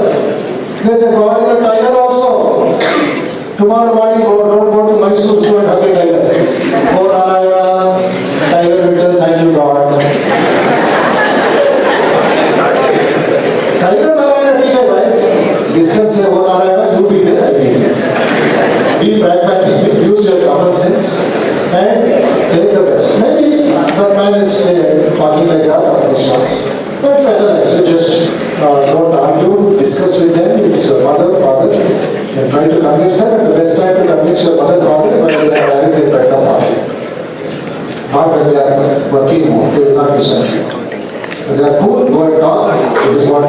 C: there is a God in the tiger also. Tomorrow morning, don't go to Mysore to and hug a tiger. Oh Narayana, tiger will tell, thank you God. Tiger Narayana, ठीक है भाई. Distance से oh Narayana, you be there, I be there. Be pragmatic, use your common sense and take the best. Maybe the man is talking like that on this one. But you just don't argue, discuss with them, with your mother, father, and try to convince them. And the best time to convince your mother, father, when they are married, they better not. Not when they are working home, they will not listen to you. When they are cool, go and talk. It is what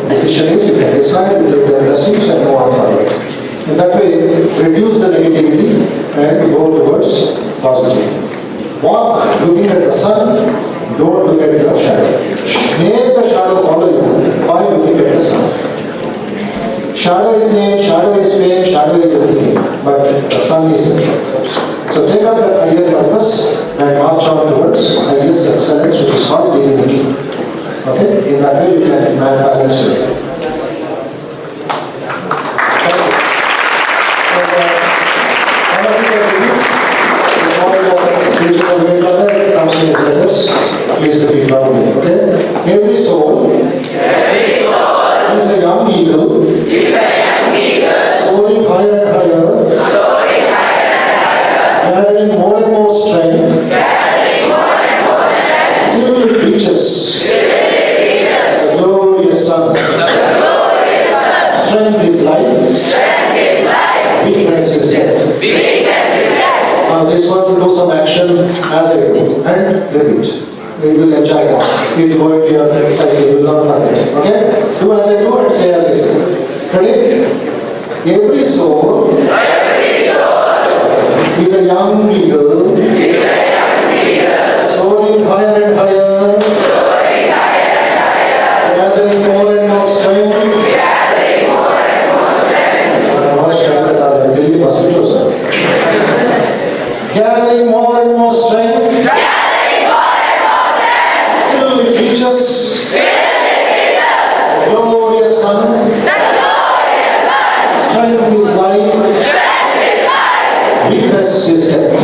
C: decision is, you can decide, you take the blessings and go on forward. In that way, reduce the negativity and go towards positive. Walk looking at the sun, don't look at your shadow. Make the shadow follow you by looking at the sun. Shadow is name, shadow is fame, shadow is everything, but the sun is the truth. So take up that higher purpose and march on towards highest excellence, which is called divinity. Okay? In that way, you can balance your life. Please repeat loudly, okay? Every soul is a young eagle, soaring higher and higher, gathering more and more strength, till it reaches the glorious sun. Strength is life, weakness is death. This one will do some action as I do and repeat. You will enjoy that. You will go into your cycle, you will learn from it. Okay? Do as I do and say as I say. Ready? Every soul is a young eagle, soaring higher and higher, gathering more and more strength. Gathering more and more strength. Till it reaches the glorious sun. Strength is life. Weakness is death.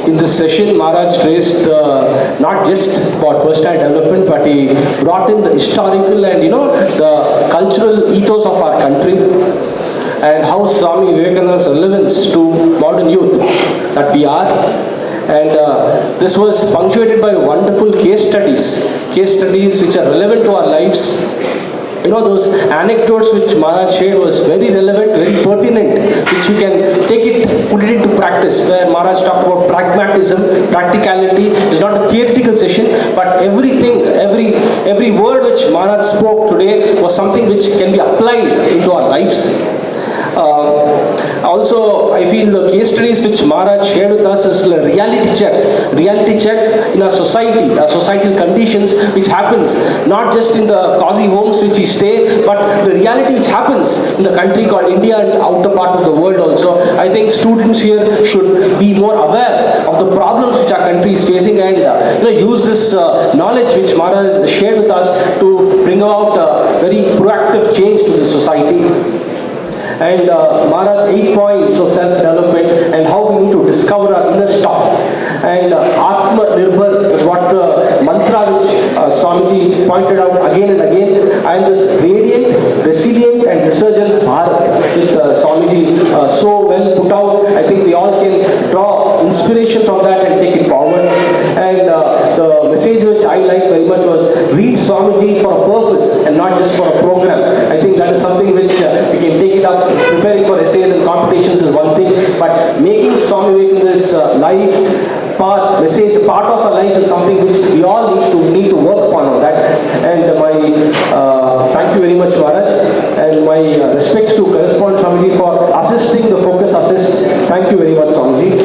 G: In this session, Maharaj raised the not just about personal development, but he brought in the historical and the cultural ethos of our country, and how Swami Vivekananda's relevance to modern youth that we are. And this was punctuated by wonderful case studies which are relevant to our lives. Those anecdotes which Maharaj shared was very relevant, very pertinent, which we can put it into practice, where Maharaj talked about pragmatism, practicality. It's not a theoretical session, but everything, every word which Maharaj spoke today was something which can be applied into our lives. Also, I feel the case studies which Maharaj shared with us is a reality check in our society, our societal conditions, which happens not just in the cozy homes which we stay, but the reality which happens in the country called India and outer part of the world also. I think students here should be more aware of the problems which our country is facing, and use this knowledge which Maharaj shared with us to bring about very proactive change to the society. And Maharaj's 8 points of self-development and how we need to discover our inner stuff. And Atma Nirbhar is what the mantra which Swamiji pointed out again and again. And this radiant, resilient and resurgent Bharat, which Swamiji so well put out. I think we all can draw inspiration from that and take it forward. And the message which I liked very much was, read Swamiji for a purpose and not just for a program. I think that is something which we can take it up. Preparing for essays and competitions is one thing, but making Swami Vivekananda's life message part of our life is something which we all need to work upon on that. And my thank you very much, Maharaj, and my respects to correspondent Swamiji for assisting the focus assist. Thank you very much, Swamiji.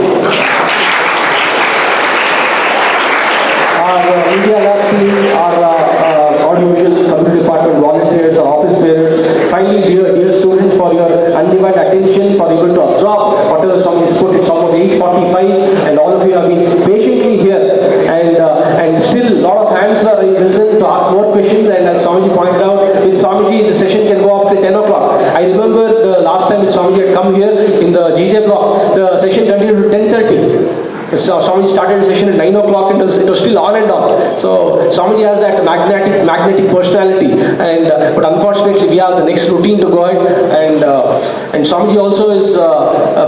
G: Our media lab team, our audiovisual computer department volunteers, our office bearers, finally dear students, for your undivided attention, for able to absorb whatever Swami has put. It's almost 8:45 and all of you have been patiently here, and still a lot of hands are risen to ask more questions. And as Swamiji pointed out, with Swamiji the session can go up to 10 o'clock. I remember the last time when Swamiji had come here in the GJ block, the session continued to 10:30. Swamiji started the session at 9 o'clock, it was still on and on. So Swamiji has that magnetic personality, but unfortunately we have the next routine to go ahead, and Swamiji also is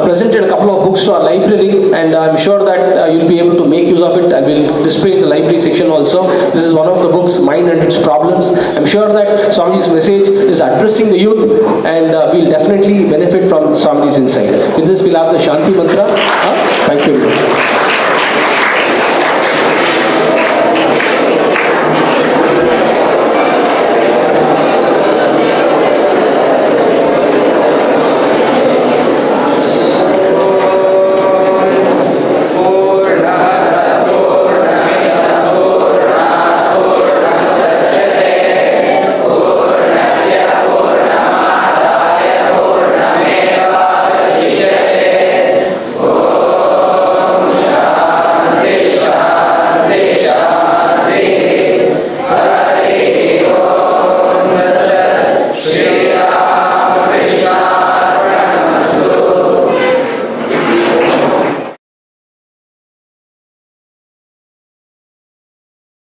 G: presented a couple of books to our library, and I'm sure that you'll be able to make use of it. I will display in the library section also. This is one of the books, Mind and Its Problems. I'm sure that Swamiji's message is addressing the youth, and we'll definitely benefit from Swamiji's insight. With this, we'll have the Shanti Mantra. Thank you very much.